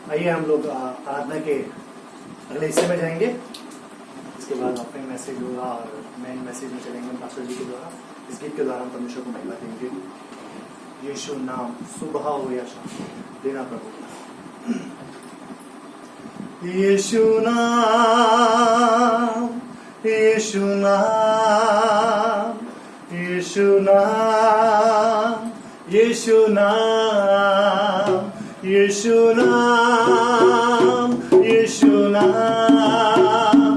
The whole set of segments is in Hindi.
आइए हम लोग आराधना के अगले हिस्से में जाएंगे। इसके बाद ऑफरिंग मैसेज होगा और मेन मैसेज में चलेंगे पास्टर जी के द्वारा। इस गीत के द्वारा हम परमेश्वर को महिमा देंगे। यीशु नाम सुबह हो या शाम देना प्रभु। यीशु नाम, यीशु नाम, यीशु नाम, यीशु नाम, यीशु नाम, यीशु नाम,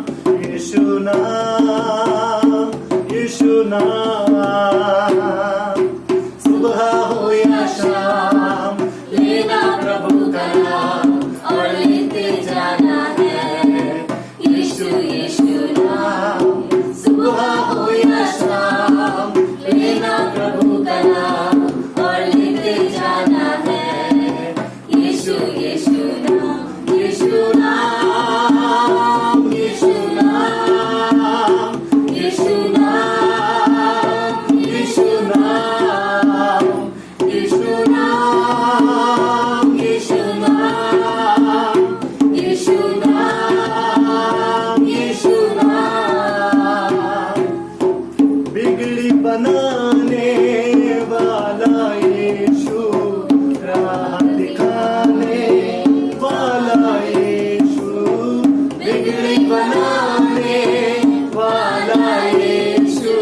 यीशु नाम, यीशु नाम। सुबह हो या शाम लेना प्रभु का नाम और लेते जाना है। यीशु यीशु नाम। सुबह हो या शाम लेना प्रभु का नाम और लेते जाना है। यीशु यीशु नाम, यीशु नाम, यीशु नाम, यीशु नाम, यीशु नाम, यीशु नाम, यीशु नाम, यीशु नाम, यीशु नाम। बिगड़ी बनाने वाला यीशु, राह दिखाने वाला यीशु, बिगड़ी बनाने वाला यीशु,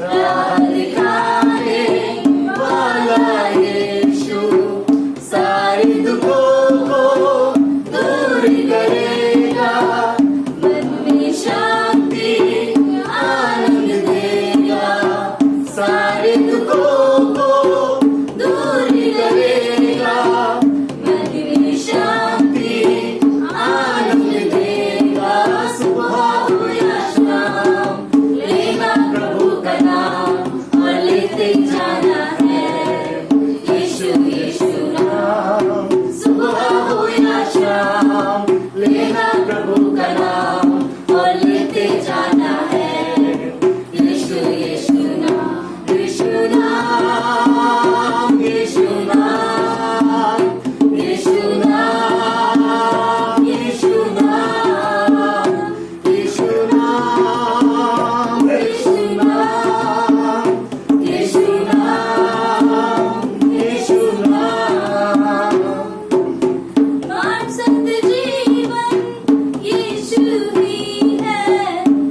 राह दिखाने वाला यीशु, सारे दुखों को दूर करेगा, मन में शांति आनंद देगा। सारे दुखों को दूर करेगा, मन में शांति आनंद देगा। सुबह हो या शाम लेना प्रभु का नाम और लेते जाना है। यीशु यीशु नाम। सुबह हो या शाम लेना प्रभु का नाम और लेते जाना है। यीशु यीशु नाम, यीशु नाम, यीशु नाम, यीशु नाम, यीशु नाम, यीशु नाम, यीशु नाम, यीशु नाम, यीशु नाम। मार्ग सत्य जीवन यीशु ही है,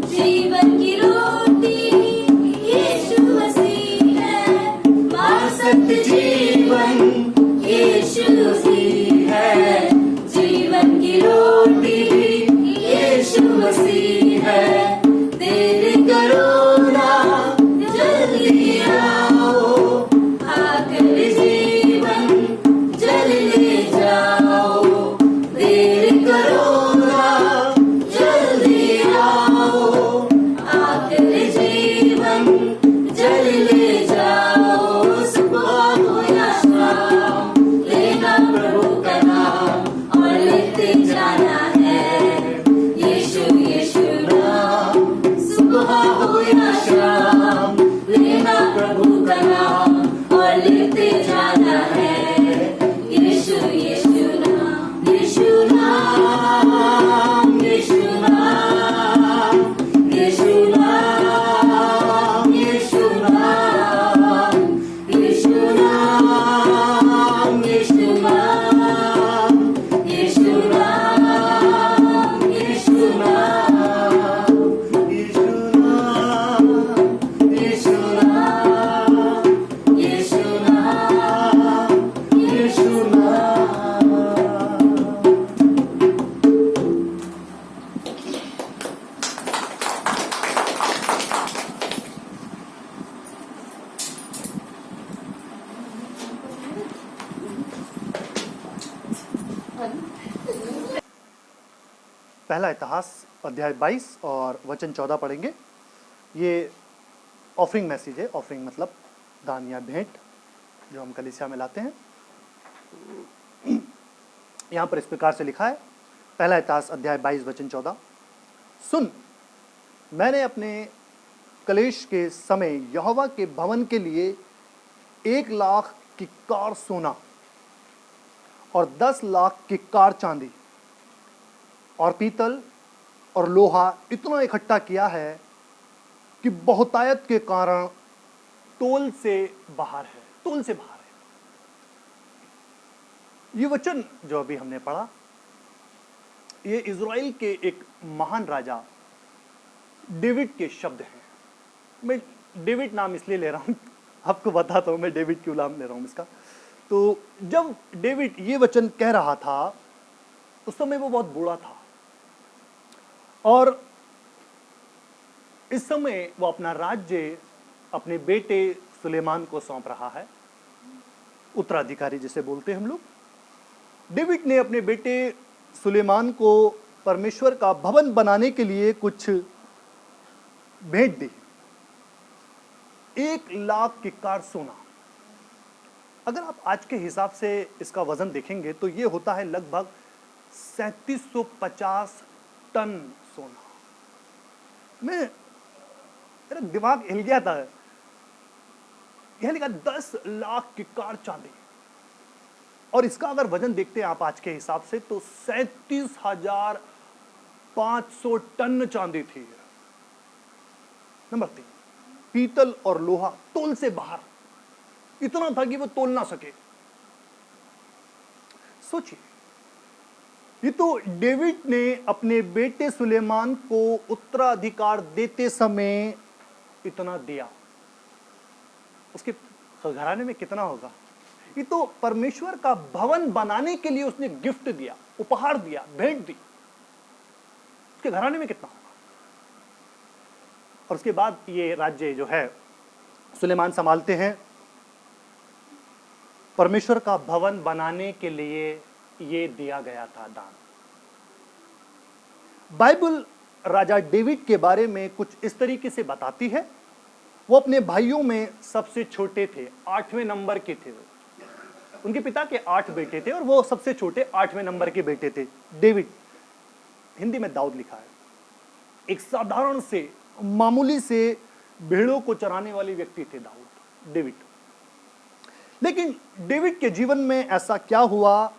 जीवन की रोटी यीशु मसीह है। मार्ग सत्य जीवन यीशु ही है, जीवन की रोटी यीशु मसीह है। देर करो ना जल्दी आओ, आकर जीवन जल ले जाओ। देर करो ना जल्दी आओ, आकर जीवन जल ले जाओ। सुबह हो या शाम लेना प्रभु का नाम और लेते जाना है। यीशु यीशु नाम। सुबह हो या शाम लेना प्रभु का नाम और लेते जाना है। यीशु यीशु नाम, यीशु नाम, यीशु नाम, यीशु नाम, यीशु नाम, यीशु नाम, यीशु नाम, यीशु नाम, यीशु नाम। यीशु नाम, यीशु नाम, यीशु नाम, यीशु नाम। पहला इतिहास अध्याय 22 और वचन 14 पढ़ेंगे। ये ऑफरिंग मैसेज है। ऑफरिंग मतलब दान या भेंट जो हम कलीसिया में लाते हैं। यहाँ पर इस प्रकार से लिखा है, पहला इतिहास अध्याय 22 वचन 14। सुन, मैंने अपने कलेश के समय यहोवा के भवन के लिए 1,00,000 किक्कार सोना और 10 लाख किक्कार चांदी और पीतल और लोहा इतना इकट्ठा किया है कि बहुतायत के कारण तोल से बाहर है, तोल से बाहर है। ये वचन जो अभी हमने पढ़ा, ये इज़राइल के एक महान राजा डेविड के शब्द हैं। मैं डेविड नाम इसलिए ले रहा हूं, आपको बताता हूं मैं डेविड क्यों नाम ले रहा हूं इसका। तो जब डेविड ये वचन कह रहा था उस समय वो बहुत बूढ़ा था और इस समय वो अपना राज्य अपने बेटे सुलेमान को सौंप रहा है, उत्तराधिकारी जिसे बोलते हैं हम लोग। डेविड ने अपने बेटे सुलेमान को परमेश्वर का भवन बनाने के लिए कुछ भेंट दी, 1 लाख किक्कार सोना। अगर आप आज के हिसाब से इसका वजन देखेंगे तो ये होता है लगभग 3750 टन सोना। मेरा दिमाग हिल गया था, यह लिखा 10 लाख किक्कार चांदी, और इसका अगर वजन देखते हैं आप आज के हिसाब से तो 37,500 टन चांदी थी। नंबर 3, पीतल और लोहा तोल से बाहर, इतना था कि वो तोल ना सके। सोचिए, ये तो डेविड ने अपने बेटे सुलेमान को उत्तराधिकार देते समय इतना दिया, उसके घराने में कितना होगा। ये तो परमेश्वर का भवन बनाने के लिए उसने गिफ्ट दिया, उपहार दिया, भेंट दी, उसके घराने में कितना होगा। और उसके बाद ये राज्य जो है सुलेमान संभालते हैं। परमेश्वर का भवन बनाने के लिए ये दिया गया था दान। बाइबल राजा डेविड के बारे में कुछ इस तरीके से बताती है। वो अपने भाइयों में सबसे छोटे थे, 8वें नंबर के थे। उनके पिता के 8 बेटे थे और वो सबसे छोटे 8वें नंबर के बेटे थे। डेविड, हिंदी में दाऊद लिखा है, एक साधारण से मामूली से भेड़ों को चराने वाले व्यक्ति थे दाऊद, डेविड। लेकिन डेविड के जीवन में ऐसा क्या हुआ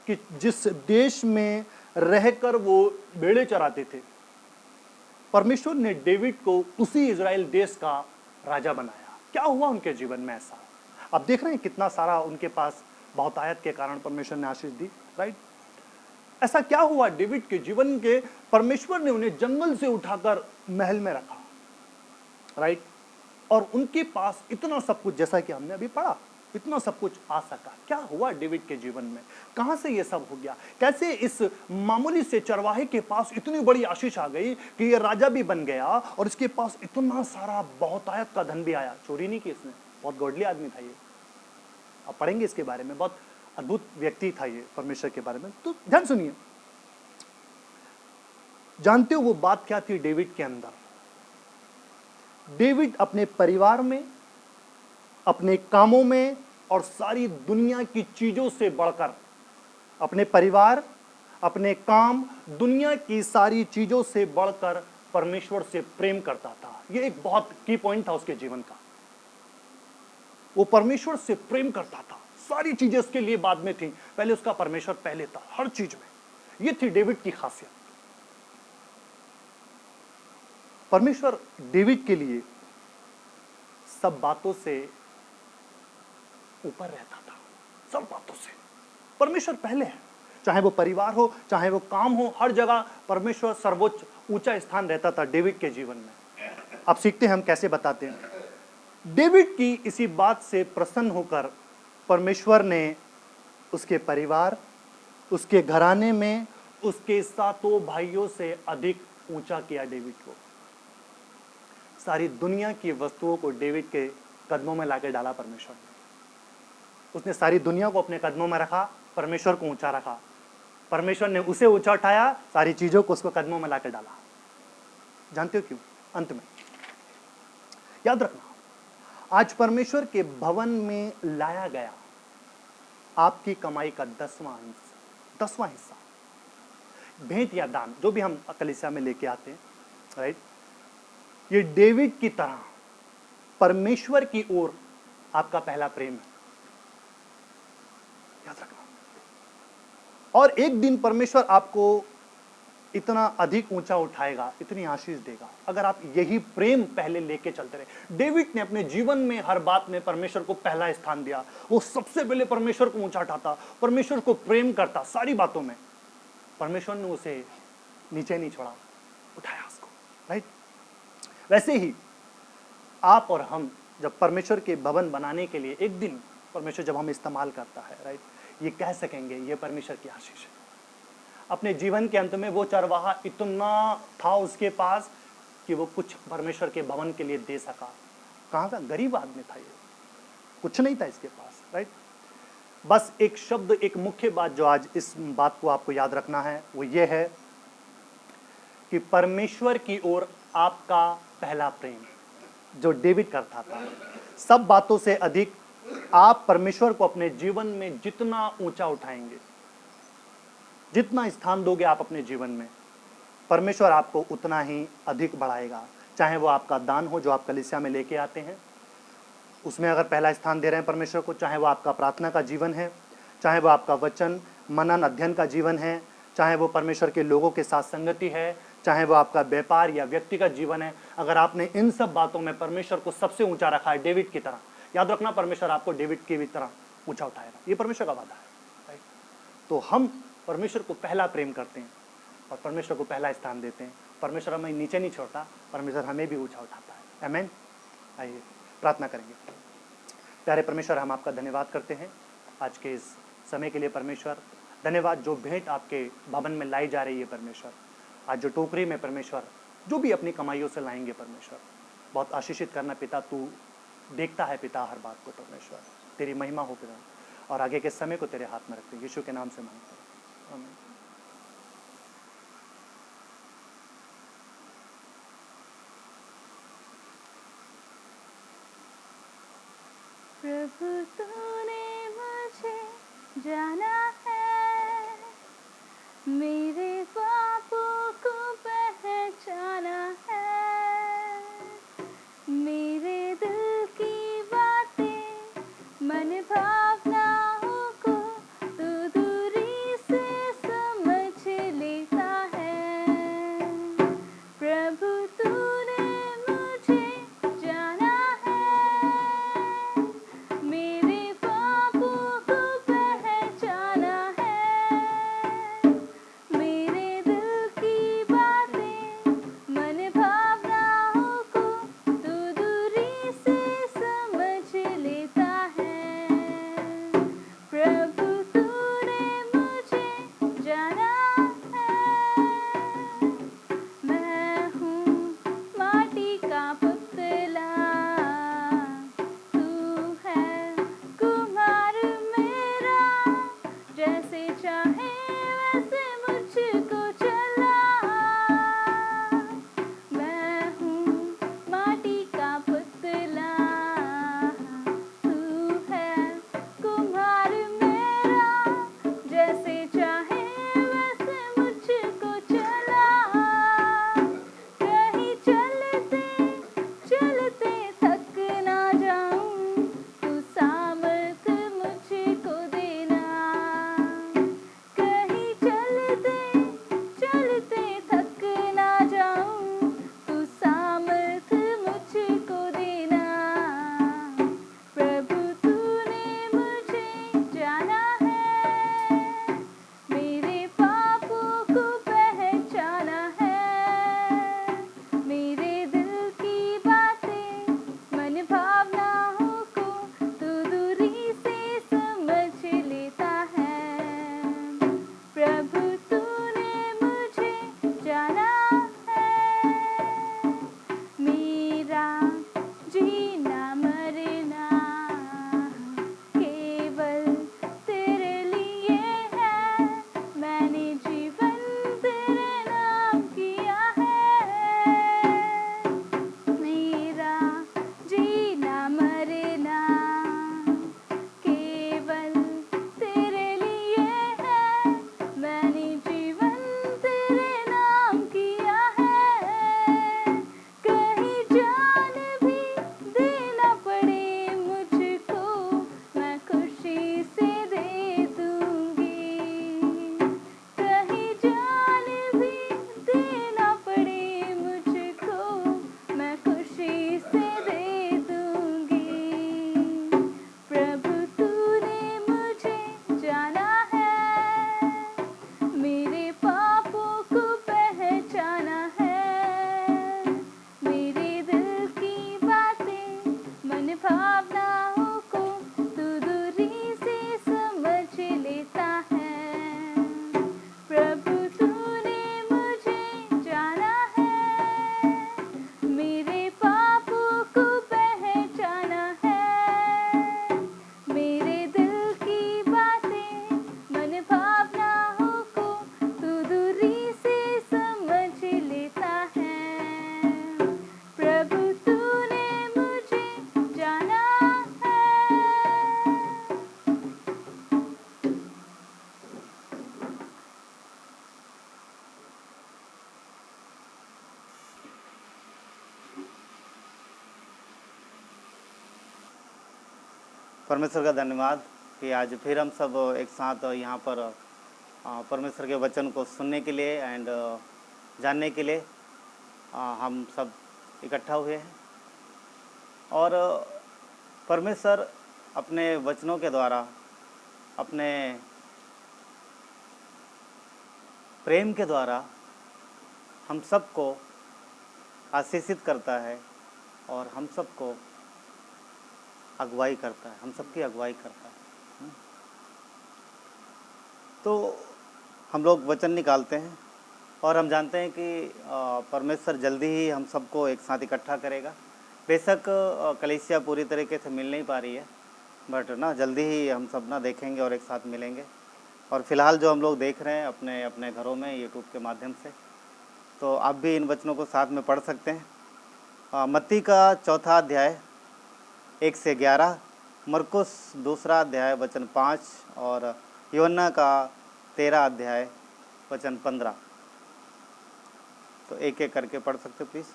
कि जिस देश में रहकर वो भेड़ें चराते थे, परमेश्वर ने डेविड को उसी इज़राइल देश का राजा बनाया। क्या हुआ उनके जीवन में ऐसा? आप देख रहे हैं कितना सारा उनके पास बहुतायत के कारण परमेश्वर ने आशीष दी, राइट? ऐसा क्या हुआ डेविड के जीवन के, परमेश्वर ने उन्हें जंगल से उठाकर महल में रखा, राइट? और उनके पास इतना सब कुछ, जैसा कि हमने अभी पढ़ा, इतना सब कुछ आ सका। क्या हुआ डेविड के जीवन में? कहां से ये सब हो गया? कैसे इस मामूली से चरवाहे के पास इतनी बड़ी आशीष आ गई कि ये राजा भी बन गया और इसके पास इतना सारा बहुतायत का धन भी आया? चोरी नहीं की इसने, बहुत गॉडली आदमी था ये। आप पढ़ेंगे इसके बारे में, बहुत अद्भुत व्यक्ति था ये परमेश्वर के बारे में। तो ध्यान सुनिए, जानते हो वो बात क्या थी डेविड के अंदर? डेविड अपने परिवार में, अपने कामों में और सारी दुनिया की चीजों से बढ़कर, अपने परिवार, अपने काम, दुनिया की सारी चीजों से बढ़कर परमेश्वर से प्रेम करता था। यह एक बहुत की पॉइंट था उसके जीवन का। वो परमेश्वर से प्रेम करता था। सारी चीजें उसके लिए बाद में थी, पहले उसका परमेश्वर पहले था हर चीज में। यह थी डेविड की खासियत। परमेश्वर डेविड के लिए सब बातों से ऊपर रहता था, सब बातों से। परमेश्वर पहले है, चाहे वो परिवार हो, चाहे वो काम हो, हर जगह परमेश्वर सर्वोच्च ऊंचा स्थान रहता था डेविड के जीवन में। अब सीखते हैं हम कैसे बताते हैं। डेविड की इसी बात से प्रसन्न होकर परमेश्वर ने उसके परिवार, उसके घराने में, उसके 7 भाइयों से अधिक ऊंचा किया डेविड को। सारी दुनिया की वस्तुओं को डेविड के कदमों में लाकर डाला परमेश्वर ने। उसने सारी दुनिया को अपने कदमों में रखा, परमेश्वर को ऊंचा रखा। परमेश्वर ने उसे ऊंचा उठाया, सारी चीजों को उसको कदमों में लाकर डाला। जानते हो क्यों? अंत में याद रखना, आज परमेश्वर के भवन में लाया गया आपकी कमाई का 10वां हिस्सा, भेंट या दान, जो भी हम कलीसिया में लेके आते हैं, राइट? ये डेविड की तरह परमेश्वर की ओर आपका पहला प्रेम है। याद रखना, और एक दिन परमेश्वर आपको इतना अधिक ऊंचा उठाएगा, इतनी आशीष देगा, अगर आप यही प्रेम पहले लेके चलते रहे। डेविड ने अपने जीवन में हर बात में परमेश्वर को पहला स्थान दिया। वो सबसे पहले परमेश्वर को ऊंचा उठाता, परमेश्वर को प्रेम करता, सारी बातों में। परमेश्वर ने उसे नीचे नहीं छोड़ा, उठाया उसको, राइट। वैसे ही आप और हम जब परमेश्वर के भवन बनाने के लिए एक दिन परमेश्वर जब हम इस्तेमाल करता है, राइट, ये कह सकेंगे ये परमेश्वर की आशीष है। अपने जीवन के अंत में वो चरवाहा इतना था उसके पास कि वो कुछ परमेश्वर के भवन के लिए दे सका। कहाँ का गरीब आदमी था ये, कुछ नहीं था इसके पास, राइट। बस एक शब्द, एक मुख्य बात जो आज इस बात को आपको याद रखना है वो ये है कि परमेश्वर की ओर आपका पहला प्रेम जो डेविड करता था, सब बातों से अधिक आप परमेश्वर को अपने जीवन में जितना ऊंचा उठाएंगे, जितना स्थान दोगे आप अपने जीवन में, परमेश्वर आपको उतना ही अधिक बढ़ाएगा। चाहे वो आपका दान हो जो आप कलीसिया में लेके आते हैं, उसमें अगर पहला स्थान दे रहे हैं परमेश्वर को, चाहे वो आपका प्रार्थना का जीवन है, चाहे वो आपका वचन मनन अध्ययन का जीवन है, चाहे वो परमेश्वर के लोगों के साथ संगति है, चाहे वो आपका व्यापार या व्यक्तिगत जीवन है, अगर आपने इन सब बातों में परमेश्वर को सबसे ऊंचा रखा है डेविड की तरह, याद रखना परमेश्वर आपको डेविड की भी तरह ऊंचा उठाएगा। ये परमेश्वर का वादा है, राइट। तो हम परमेश्वर को पहला प्रेम करते हैं और परमेश्वर को पहला स्थान देते हैं। परमेश्वर हमें नीचे नहीं छोड़ता, परमेश्वर हमें भी ऊंचा उठाता है। आमीन। आइए प्रार्थना करेंगे। प्यारे परमेश्वर, हम आपका धन्यवाद करते हैं आज के इस समय के लिए। परमेश्वर धन्यवाद जो भेंट आपके भवन में लाई जा रही है परमेश्वर, आज जो टोकरी में परमेश्वर जो भी अपनी कमाइयों से लाएंगे परमेश्वर, बहुत आशीषित करना पिता। तू देखता है पिता हर बात को परमेश्वर, तेरी महिमा हो पिता। और आगे के समय को तेरे हाथ में रखते हैं, यीशु के नाम से मांगते हैं, आमीन। प्रभु तूने मुझे जाना है, मेरे पापों को पहचाना है, मेरे दिल की बातें मन भावनाओं को तू दूरी से समझ लेता है। प्रभु तूने मुझे जाना है, मेरे पापों को पहचाना है, मेरे दिल की बातें मन भावनाओं को तू दूरी से समझ लेता है। प्रभु तूने मुझे जाना है, मैं हूँ माटी का पुतला, तू है कुम्हार मेरा, जैसे चाहे वैसे मुझको चला। मैं हूँ माटी का पुतला, तू है कुम्हार मेरा, जैसे चाहे वैसे मुझको चला। कहीं चलते चलते थक ना जाऊं, तू सामर्थ मुझको देना। कहीं चलते परमेश्वर का धन्यवाद कि आज फिर हम सब एक साथ यहाँ पर परमेश्वर के वचन को सुनने के लिए एंड जानने के लिए हम सब इकट्ठा हुए हैं। और परमेश्वर अपने वचनों के द्वारा, अपने प्रेम के द्वारा हम सबको आशीषित करता है और हम सबको अगुवाई करता है, हम सबकी अगुवाई करता है। तो हम लोग वचन निकालते हैं और हम जानते हैं कि परमेश्वर जल्दी ही हम सबको एक साथ इकट्ठा करेगा। बेशक कलीसिया पूरी तरीके से मिल नहीं पा रही है, बट ना जल्दी ही हम सब ना देखेंगे और एक साथ मिलेंगे। और फिलहाल जो हम लोग देख रहे हैं अपने अपने घरों में यूट्यूब के माध्यम से, तो आप भी इन वचनों को साथ में पढ़ सकते हैं। मत्ती का 4 अध्याय 1 से 11, मरकुस 2 अध्याय वचन 5 और यूहन्ना का 13 अध्याय वचन 15। तो एक एक करके पढ़ सकते प्लीज़।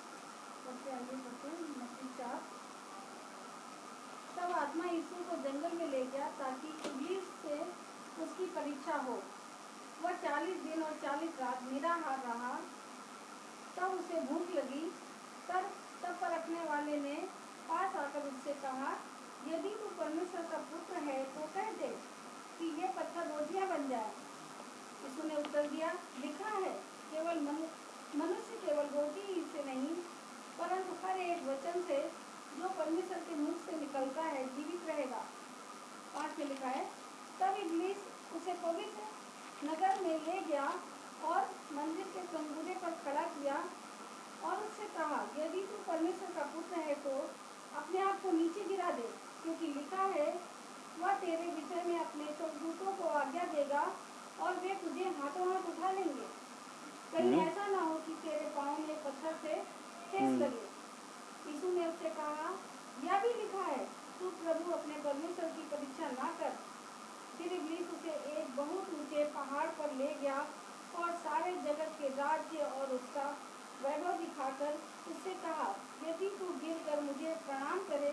तब आत्मा यीशु को जंगल में ले गया ताकि इब्लीस से उसकी परीक्षा हो। वह 40 दिन और 40 रात निराहार रहा। तब उसे भूख लगी। तब परखने वाले ने पास आकर उससे कहा, यदि तू परमेश्वर का पुत्र है तो कह दे कि ये पत्थर रोटियां बन जाए। यीशु ने उत्तर दिया, लिखा है, केवल मनुष्य केवल रोटी ही से नहीं परंतु हर एक वचन से जो परमेश्वर के मुख से निकलता है जीवित रहेगा। 5 में लिखा है, तब इब्लीस उसे पवित्र नगर में ले गया और मंदिर के चंगुरे पर खड़ा किया और उससे कहा, यदि तू परमेश्वर का पुत्र है तो अपने आप को नीचे गिरा दे, क्योंकि लिखा है, वह तेरे विषय में अपने स्वर्गदूतों को आज्ञा देगा और वे तुझे हाथों हाथ उठा लेंगे, कहीं ऐसा ना हो कि तेरे पाँव में पत्थर से ठेस लगे। यीशु ने उससे कहा, यह भी लिखा है, तू प्रभु अपने परमेश्वर की परीक्षा ना कर। फिर इब्लीस उसे एक बहुत ऊंचे पहाड़ पर ले गया और सारे जगत के राज्य और उसका वैभव दिखाकर उससे कहा, यदि तू गिर कर मुझे प्रणाम करे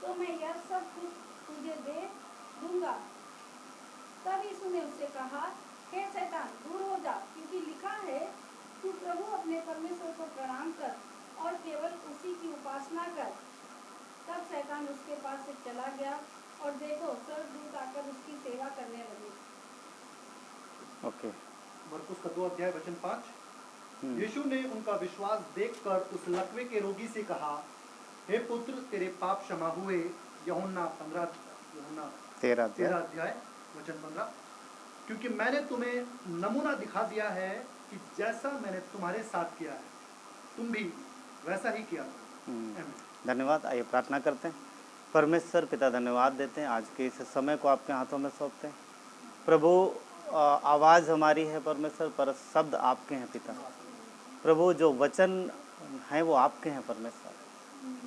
तो मैं यह सब कुछ तुझे दे दूंगा। तब यीशु ने उससे कहा, हे शैतान, दूर हो जा, क्योंकि लिखा है, तू प्रभु अपने परमेश्वर को प्रणाम कर और केवल उसी की उपासना कर। तब शैतान उसके पास से चला गया और देखो, स्वर्गदूत आकर उसकी सेवा करने लगे। ओके। मरकुस का 2 अध्याय वचन 5। यीशु ने उनका विश्वास देखकर उस लकवे के रोगी से कहा, हे पुत्र, तेरे पाप क्षमा हुए। यूहन्ना 13 अध्याय वचन 15। क्योंकि मैंने तुम्हें नमूना दिखा दिया है कि जैसा मैंने तुम्हारे साथ किया है तुम भी वैसा ही किया करो। धन्यवाद। आइए प्रार्थना करते हैं। परमेश्वर पिता, धन्यवाद देते हैं, आज के इस समय को आपके हाथों में सौंपते हैं। प्रभु, आवाज़ हमारी है परमेश्वर, पर शब्द आपके हैं पिता। प्रभु, जो वचन हैं वो आपके हैं परमेश्वर।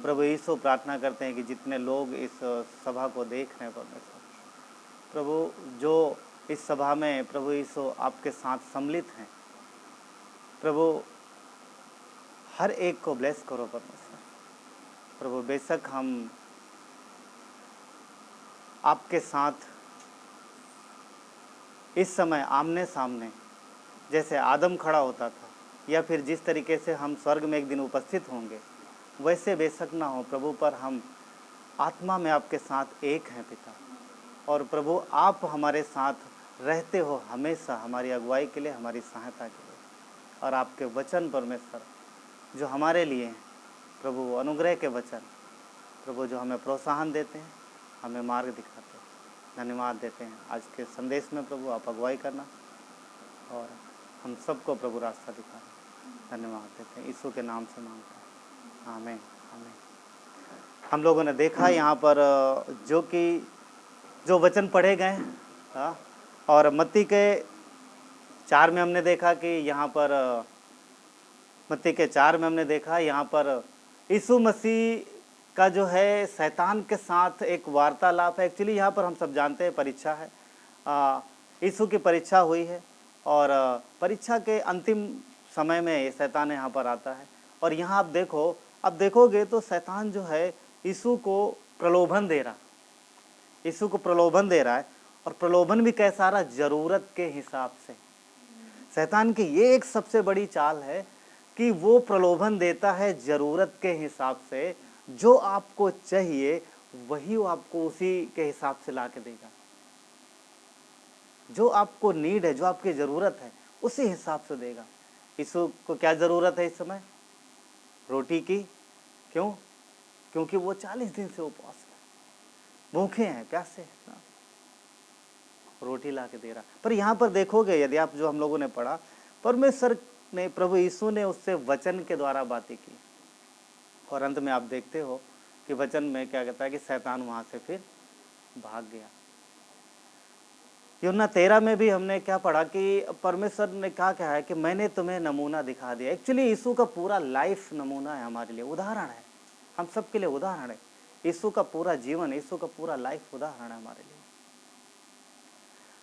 प्रभु यीशु, प्रार्थना करते हैं कि जितने लोग इस सभा को देख रहे हैं परमेश्वर, प्रभु जो इस सभा में प्रभु यीशु आपके साथ सम्मिलित हैं, प्रभु हर एक को ब्लेस करो परमेश्वर। प्रभु बेशक हम आपके साथ इस समय आमने सामने जैसे आदम खड़ा होता था, या फिर जिस तरीके से हम स्वर्ग में एक दिन उपस्थित होंगे, वैसे बेशक ना हो प्रभु, पर हम आत्मा में आपके साथ एक हैं पिता। और प्रभु आप हमारे साथ रहते हो हमेशा, हमारी अगुवाई के लिए, हमारी सहायता के लिए। और आपके वचन परमेश्वर जो हमारे लिए हैं प्रभु, अनुग्रह के वचन प्रभु, जो हमें प्रोत्साहन देते हैं, हमें मार्ग दिखाते हैं, धन्यवाद देते हैं। आज के संदेश में प्रभु आप अगुवाई करना और हम सबको प्रभु रास्ता दिखाना, धन्यवाद देते हैं। यीशु के नाम से मांगते हैं, आमीन आमीन। हम लोगों ने देखा यहाँ पर जो वचन पढ़े गए हैं, और मत्ती के 4 में हमने देखा कि यहाँ पर मत्ती के 4 में हमने देखा यहाँ पर यीशु मसीह का जो है शैतान के साथ एक वार्तालाप है। एक्चुअली यहाँ पर हम सब जानते हैं परीक्षा है, यीशु की परीक्षा हुई है और परीक्षा के अंतिम समय में ये शैतान यहाँ पर आता है। और यहाँ आप देखोगे तो शैतान जो है यीशु को प्रलोभन दे रहा, यीशु को प्रलोभन दे रहा है, और प्रलोभन भी कैसा आ रहा, जरूरत के हिसाब से। शैतान की ये एक सबसे बड़ी चाल है कि वो प्रलोभन देता है जरूरत के हिसाब से। जो आपको चाहिए वही वो आपको उसी के हिसाब से ला के देगा। जो आपको नीड है, जो आपकी जरूरत है, उसी हिसाब से देगा। यीशु को क्या जरूरत है इस समय? रोटी की। क्यों? क्योंकि वो 40 दिन से उपवास है, भूखे हैं, प्यासे हैं, रोटी ला के दे रहा। पर यहाँ पर देखोगे, यदि आप जो हम लोगों ने पढ़ा, परमेश्वर ने, प्रभु यीशु ने उससे वचन के द्वारा बातें की, और अंत में आप देखते हो कि वचन में क्या कहता है कि शैतान वहां से फिर भाग गया। यूहन्ना 13 में भी हमने क्या पढ़ा कि परमेश्वर ने कहा है कि मैंने तुम्हें नमूना दिखा दिया। एक्चुअली यीशु का पूरा लाइफ नमूना है हमारे लिए, उदाहरण है, हम सबके लिए उदाहरण है। यीशु का पूरा जीवन, यीशु का पूरा लाइफ उदाहरण है हमारे लिए।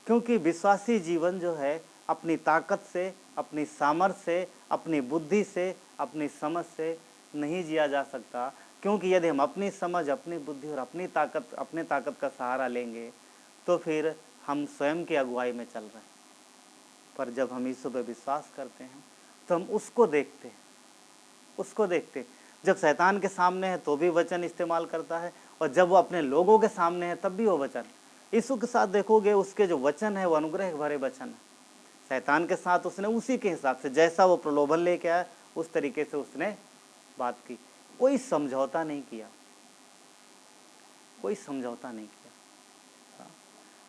क्योंकि विश्वासी जीवन जो है अपनी ताकत से, अपनी सामर्थ्य से, अपनी बुद्धि से, अपनी समझ से नहीं जिया जा सकता। क्योंकि यदि हम अपनी समझ, अपनी बुद्धि और अपनी ताकत का सहारा लेंगे तो फिर हम स्वयं की अगुवाई में चल रहे हैं। पर जब हम यीशु पे विश्वास करते हैं तो हम उसको देखते हैं, उसको देखते हैं। जब शैतान के सामने है तो भी वचन इस्तेमाल करता है, और जब वो अपने लोगों के सामने है तब भी वो वचन। यीशु के साथ देखोगे उसके जो वचन है वो अनुग्रह भरे वचन है। शैतान के साथ उसने उसी के हिसाब से, जैसा वो प्रलोभन लेके आया उस तरीके से उसने बात की। कोई समझौता नहीं किया, कोई समझौता नहीं किया।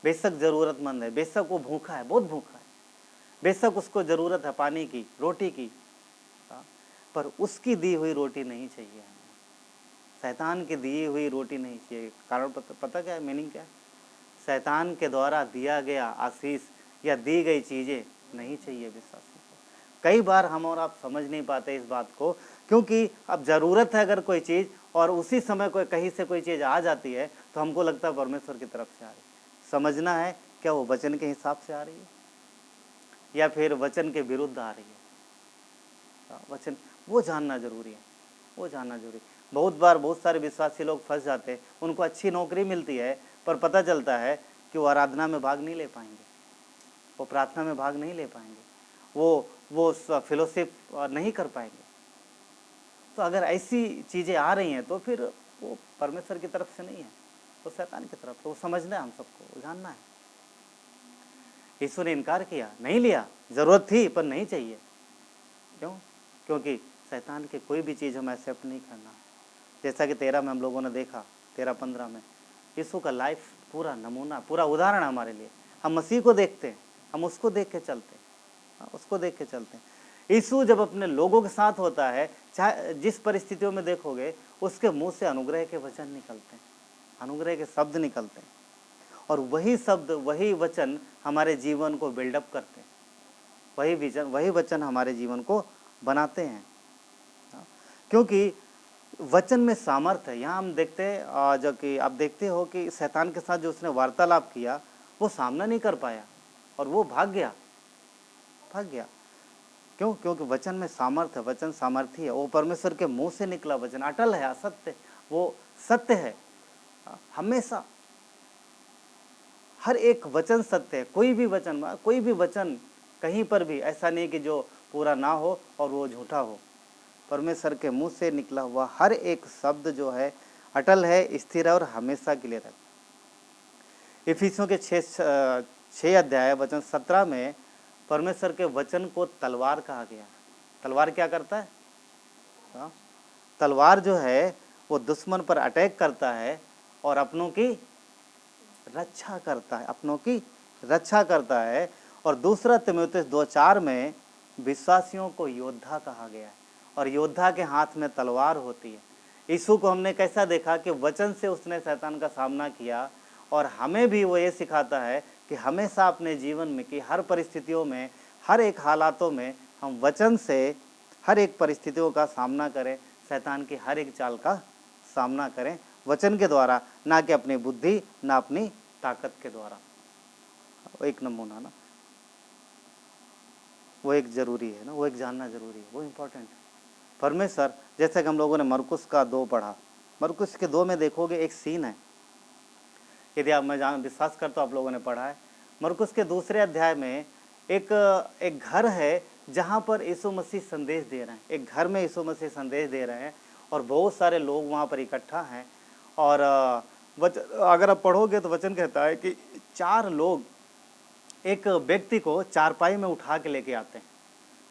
बेशक जरूरतमंद है, बेशक वो भूखा है, बहुत भूखा है, बेशक उसको जरूरत है पानी की, रोटी की, पर उसकी दी हुई रोटी नहीं चाहिए हमें। शैतान की दी हुई रोटी नहीं चाहिए। कारण पता क्या है, मीनिंग क्या है? शैतान के द्वारा दिया गया आशीष या दी गई चीजें नहीं चाहिए विश्वासी को। कई बार हम और आप समझ नहीं पाते इस बात को, क्योंकि अब जरूरत है अगर कोई चीज और उसी समय कोई कहीं से कोई चीज आ जाती है तो हमको लगता है परमेश्वर की तरफ से आ रही है। समझना है क्या वो वचन के हिसाब से आ रही है या फिर वचन के विरुद्ध आ रही है। वचन वो जानना जरूरी है, वो जानना जरूरी। बहुत बार बहुत सारे विश्वासी लोग फंस जाते हैं, उनको अच्छी नौकरी मिलती है पर पता चलता है कि वो आराधना में भाग नहीं ले पाएंगे, वो प्रार्थना में भाग नहीं ले पाएंगे, वो फेलोशिप नहीं कर पाएंगे। तो अगर ऐसी चीज़ें आ रही हैं तो फिर वो परमेश्वर की तरफ से नहीं है, वो शैतान की तरफ से। वो समझना है हम सबको, जानना है। यीशु ने इनकार किया, नहीं लिया, जरूरत थी पर नहीं चाहिए। क्यों? क्योंकि शैतान की कोई भी चीज़ हमें एक्सेप्ट नहीं करना। जैसा कि 13 में हम लोगों ने देखा, 13-15 में यीशु का लाइफ पूरा नमूना, पूरा उदाहरण हमारे लिए। हम मसीह को देखते हैं, हम उसको देख के चलते हैं, उसको देख के चलते हैं। यीशु जब अपने लोगों के साथ होता है, चाहे जिस परिस्थितियों में देखोगे, उसके मुंह से अनुग्रह के वचन निकलते हैं, अनुग्रह के शब्द निकलते हैं, और वही शब्द, वही वचन हमारे जीवन को बिल्डअप करते हैं, वही वचन हमारे जीवन को बनाते हैं। क्योंकि वचन में सामर्थ है। यहाँ हम देखते हैं, जो कि आप देखते हो कि शैतान के साथ जो उसने वार्तालाप किया वो सामना नहीं कर पाया और वो भाग गया। क्यों? क्योंकि वचन में सामर्थ है, वचन सामर्थी है, वो परमेश्वर के मुंह से निकला वचन अटल है, असत्य, वो सत्य है। हमेशा हर एक वचन सत्य है। कोई भी वचन कहीं पर भी ऐसा नहीं कि जो पूरा ना हो और वो झूठा हो। परमेश्वर के मुंह से निकला हुआ हर एक शब्द जो है अटल है, स्थिर है और हमेशा के लिए रहता। इफिसियों के 6 अध्याय वचन 17 में परमेश्वर के वचन को तलवार कहा गया। तलवार क्या करता है? तलवार जो है वो दुश्मन पर अटैक करता है और अपनों की रक्षा करता है, और दूसरा तीमुथियुस 2:4 में विश्वासियों को योद्धा कहा गया है, और योद्धा के हाथ में तलवार होती है। यीशु को हमने कैसा देखा कि वचन से उसने शैतान का सामना किया, और हमें भी वो ये सिखाता है कि हमेशा अपने जीवन में कि हर परिस्थितियों में, हर एक हालातों में हम वचन से हर एक परिस्थितियों का सामना करें, शैतान की हर एक चाल का सामना करें वचन के द्वारा, ना कि अपनी बुद्धि, ना अपनी ताकत के द्वारा। वो एक नमूना ना, वो एक जरूरी है ना, वो एक जानना जरूरी है, वो इम्पोर्टेंट है। परमेश्वर, जैसे कि हम लोगों ने मरकुस का 2 पढ़ा, मरकुस के 2 में देखोगे एक सीन है। यदि आप मैं विश्वास करता हूँ आप लोगों ने पढ़ा है। मरकुस के दूसरे अध्याय में एक घर है जहाँ पर यीशु मसीह संदेश दे रहे हैं। एक घर में यीशु मसीह संदेश दे रहे हैं और बहुत सारे लोग वहाँ पर इकट्ठा हैं। और अगर आप पढ़ोगे तो वचन कहता है कि 4 लोग एक व्यक्ति को चारपाई में उठा के लेके आते हैं।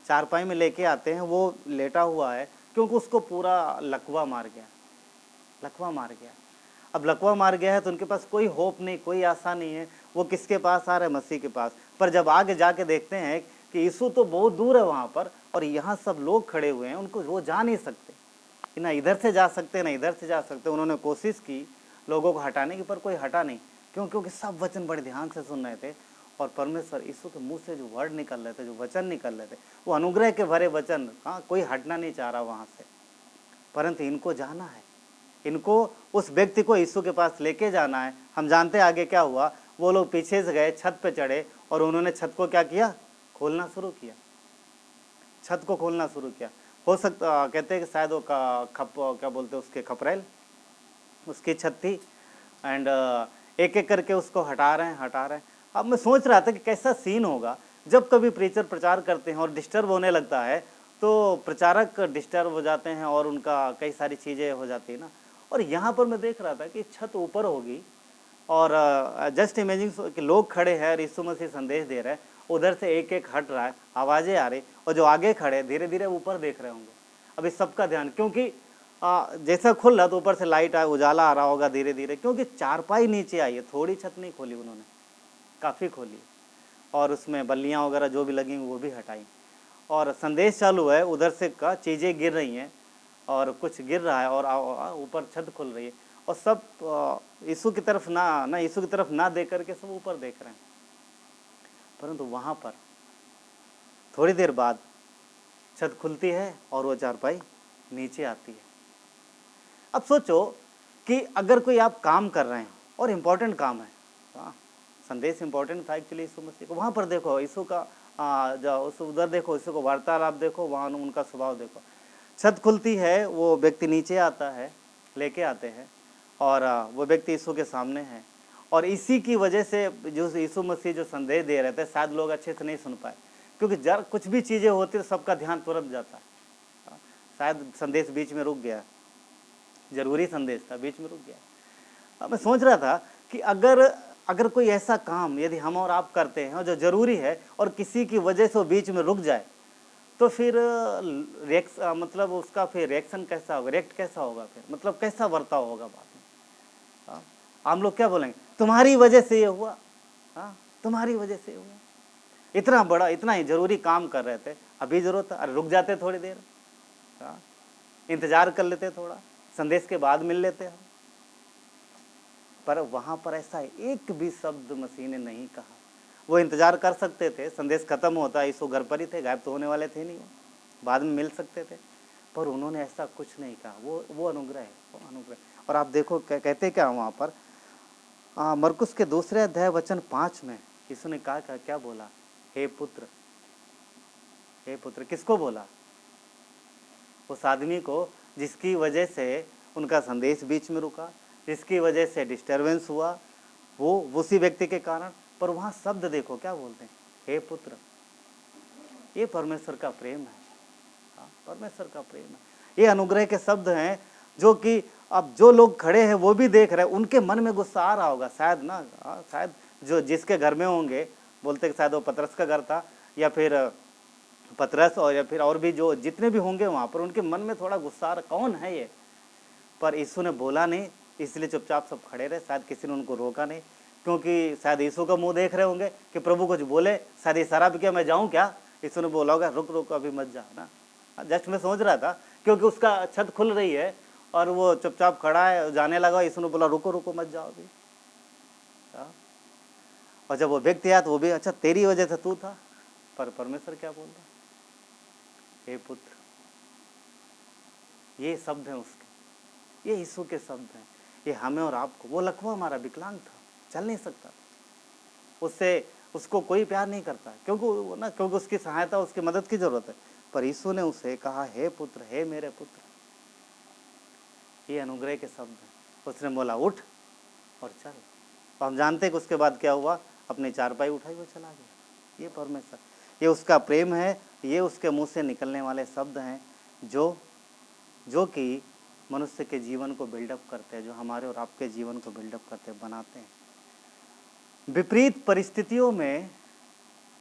चारपाई में लेके आते हैं, वो लेटा हुआ है क्योंकि उसको पूरा लकवा मार गया। अब लकवा मार गया है तो उनके पास कोई होप नहीं, कोई आशा नहीं है। वो किसके पास आ रहे हैं? मसीह के पास। पर जब आगे जाके देखते हैं कि यीशु तो बहुत दूर है वहाँ पर और यहाँ सब लोग खड़े हुए हैं, उनको वो जा नहीं सकते, ना इधर से जा सकते ना इधर से जा सकते। उन्होंने कोशिश की लोगों को हटाने की, पर कोई हटा नहीं। क्योंकि सब वचन बड़े ध्यान से सुन रहे थे और परमेश्वर यीशु के मुंह से जो वर्ड निकल रहे थे, जो वचन निकल रहे थे, वो अनुग्रह के भरे वचन। हाँ, कोई हटना नहीं चाह रहा वहाँ से, परंतु इनको जाना है, इनको उस व्यक्ति को यीशु के पास लेके जाना है। हम जानते हैं आगे क्या हुआ। वो लोग पीछे से गए, छत पे चढ़े और उन्होंने छत को क्या किया? खोलना शुरू किया। छत को खोलना शुरू किया। हो सकता कहते हैं कि शायद वो क्या बोलते हैं उसके खपरेल, उसकी छत थी। एंड एक एक करके उसको हटा रहे हैं। अब मैं सोच रहा था कि कैसा सीन होगा जब कभी प्रीचर प्रचार करते हैं और डिस्टर्ब होने लगता है तो प्रचारक डिस्टर्ब हो जाते हैं और उनका कई सारी चीज़ें हो जाती है ना। और यहाँ पर मैं देख रहा था कि छत ऊपर होगी और जस्ट इमेजिन कि लोग खड़े हैं और यीशु मसीह संदेश दे रहे हैं। उधर से एक एक हट रहा है, आवाज़ें आ रही, और जो आगे खड़े धीरे धीरे ऊपर देख रहे होंगे। अब इस सबका ध्यान, क्योंकि जैसा खुल रहा तो ऊपर से लाइट आया, उजाला आ रहा होगा धीरे धीरे, क्योंकि चारपाई नीचे आई है। थोड़ी छत नहीं खोली उन्होंने, काफ़ी खोली और उसमें बल्लियाँ वगैरह जो भी लगी वो भी हटाई। और संदेश चालू है, उधर से का चीज़ें गिर रही हैं और कुछ गिर रहा है और ऊपर छत खुल रही है और सब यीशु की तरफ ना यीशु की तरफ ना देख करके सब ऊपर देख रहे हैं। परंतु वहाँ पर थोड़ी देर बाद छत खुलती है और वो चारपाई नीचे आती है। अब सोचो कि अगर कोई आप काम कर रहे हैं और इम्पोर्टेंट काम है, संदेश इम्पोर्टेंट था एक्चुअली यीशु मसीह को। वहाँ पर देखो यीशु का उधर देखो यीशु को वार्तालाप देखो, वहाँ उनका स्वभाव देखो। छत खुलती है, वो व्यक्ति नीचे आता है, लेके आते हैं और वो व्यक्ति यीशु के सामने है। और इसी की वजह से जो यीशु मसीह जो संदेश दे रहे थे शायद लोग अच्छे से नहीं सुन पाए, क्योंकि जब कुछ भी चीज़ें होती तो सबका ध्यान तुरंत जाता है। शायद संदेश बीच में रुक गया, जरूरी संदेश था, बीच में रुक गया। मैं सोच रहा था कि अगर कोई ऐसा काम यदि हम और आप करते हैं जो जरूरी है और किसी की वजह से वो बीच में रुक जाए तो फिर मतलब उसका फिर रिएक्शन कैसा होगा, रिएक्ट कैसा होगा, फिर मतलब कैसा बर्ताव होगा बाद में। हम लोग क्या बोलेंगे? तुम्हारी वजह से ये हुआ, तुम्हारी वजह से हुआ। इतना बड़ा, इतना ही जरूरी काम कर रहे थे, अभी जरूरत है, अरे रुक जाते थोड़ी देर, इंतजार कर लेते, थोड़ा संदेश के बाद मिल लेते हम। पर वहां पर ऐसा एक भी शब्द मसीह ने नहीं कहा। वो इंतजार कर सकते थे, संदेश खत्म होता, यीशु घर पर ही थे, गायब तो होने वाले थे नहीं, बाद में मिल सकते थे, पर उन्होंने ऐसा कुछ नहीं कहा। वो अनुग्रह है, वो अनुग्रह। और आप देखो कहते क्या वहाँ पर मरकुस के दूसरे अध्याय वचन 5 में यीशु ने कहा क्या बोला? हे पुत्र, हे पुत्र। किसको बोला? उस आदमी को जिसकी वजह से उनका संदेश बीच में रुका, जिसकी वजह से डिस्टर्बेंस हुआ, वो उसी व्यक्ति के कारण। पर वहाँ शब्द देखो क्या बोलते हैं? हे पुत्र। ये परमेश्वर का प्रेम है, परमेश्वर का प्रेम है। ये अनुग्रह के शब्द हैं जो कि अब जो लोग खड़े हैं वो भी देख रहे हैं, उनके मन में गुस्सा आ रहा होगा शायद ना, शायद जो जिसके घर में होंगे, बोलते शायद वो पतरस का घर था या फिर पतरस और या फिर और भी जो जितने भी होंगे वहाँ पर, उनके मन में थोड़ा गुस्सा आ रहा, कौन है ये? पर यीशु ने बोला नहीं, इसलिए चुपचाप सब खड़े रहे। शायद किसी ने उनको रोका नहीं, क्योंकि शायद यीशु का मुंह देख रहे होंगे कि प्रभु कुछ बोले, शायद इशारा भी किया मैं जाऊँ क्या? यीशु ने बोला होगा रुक रुक अभी मत जा ना। जस्ट मैं सोच रहा था क्योंकि उसका छत खुल रही है और वो चुपचाप खड़ा है, जाने लगा। यीशु ने बोला रुको रुको मत जाओ अभी। और जब वो व्यक्ति आया तो वो भी, अच्छा तेरी वजह से तू था। पर परमेश्वर क्या बोल रहा? हे पुत्र। ये शब्द हैं उसके, ये यीशु के शब्द हैं। ये हमें और आपको, वो लकवा हमारा विकलांग था, चल नहीं सकता, उसको कोई प्यार नहीं करता, क्योंकि उसकी सहायता, उसकी मदद की जरूरत है। पर यीशु ने उसे कहा हे पुत्र, हे मेरे पुत्र। ये अनुग्रह के शब्द हैं। उसने बोला उठ और चल। और हम जानते हैं कि उसके बाद क्या हुआ, अपनी चारपाई उठाई वो चला गया। ये परमेश्वर, ये उसका प्रेम है, ये उसके मुंह से निकलने वाले शब्द हैं जो कि मनुष्य के जीवन को बिल्डअप करते हैं, जो हमारे और आपके जीवन को बिल्डअप करते हैं, बनाते हैं। विपरीत परिस्थितियों में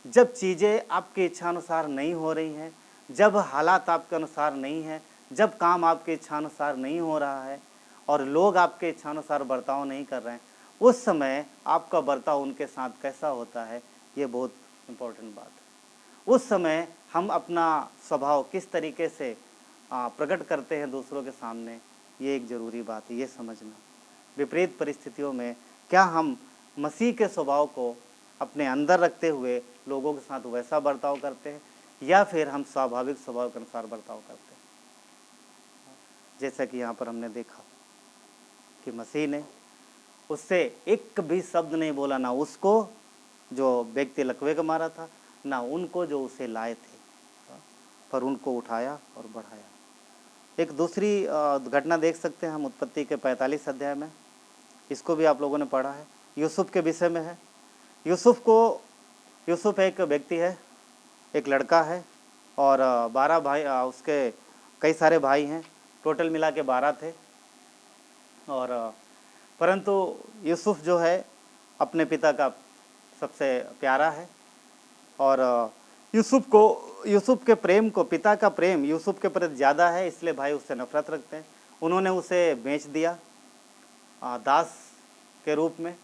जब चीज़ें आपकी इच्छानुसार नहीं हो रही हैं, जब हालात आपके अनुसार नहीं है, जब काम आपके इच्छानुसार नहीं हो रहा है और लोग आपके इच्छानुसार बर्ताव नहीं कर रहे हैं, उस समय आपका बर्ताव उनके साथ कैसा होता है, ये बहुत इम्पोर्टेंट बात है। उस समय हम अपना स्वभाव किस तरीके से प्रकट करते हैं दूसरों के सामने, ये एक ज़रूरी बात है, ये समझना। विपरीत परिस्थितियों में क्या हम मसीह के स्वभाव को अपने अंदर रखते हुए लोगों के साथ वैसा बर्ताव करते हैं, या फिर हम स्वाभाविक स्वभाव के अनुसार बर्ताव करते हैं। जैसा कि यहाँ पर हमने देखा कि मसीह ने उससे एक भी शब्द नहीं बोला, ना उसको जो व्यक्ति लकवे का मारा था, ना उनको जो उसे लाए थे, पर उनको उठाया और बढ़ाया। एक दूसरी घटना देख सकते हैं हम उत्पत्ति के 45 अध्याय में, इसको भी आप लोगों ने पढ़ा है, यूसुफ के विषय में है। यूसुफ एक व्यक्ति है, एक लड़का है, और 12 भाई, उसके कई सारे भाई हैं, टोटल मिला के 12 थे। और परंतु यूसुफ जो है अपने पिता का सबसे प्यारा है, और यूसुफ के प्रेम को, पिता का प्रेम यूसुफ के प्रति ज़्यादा है, इसलिए भाई उससे नफरत रखते हैं। उन्होंने उसे बेच दिया दास के रूप में,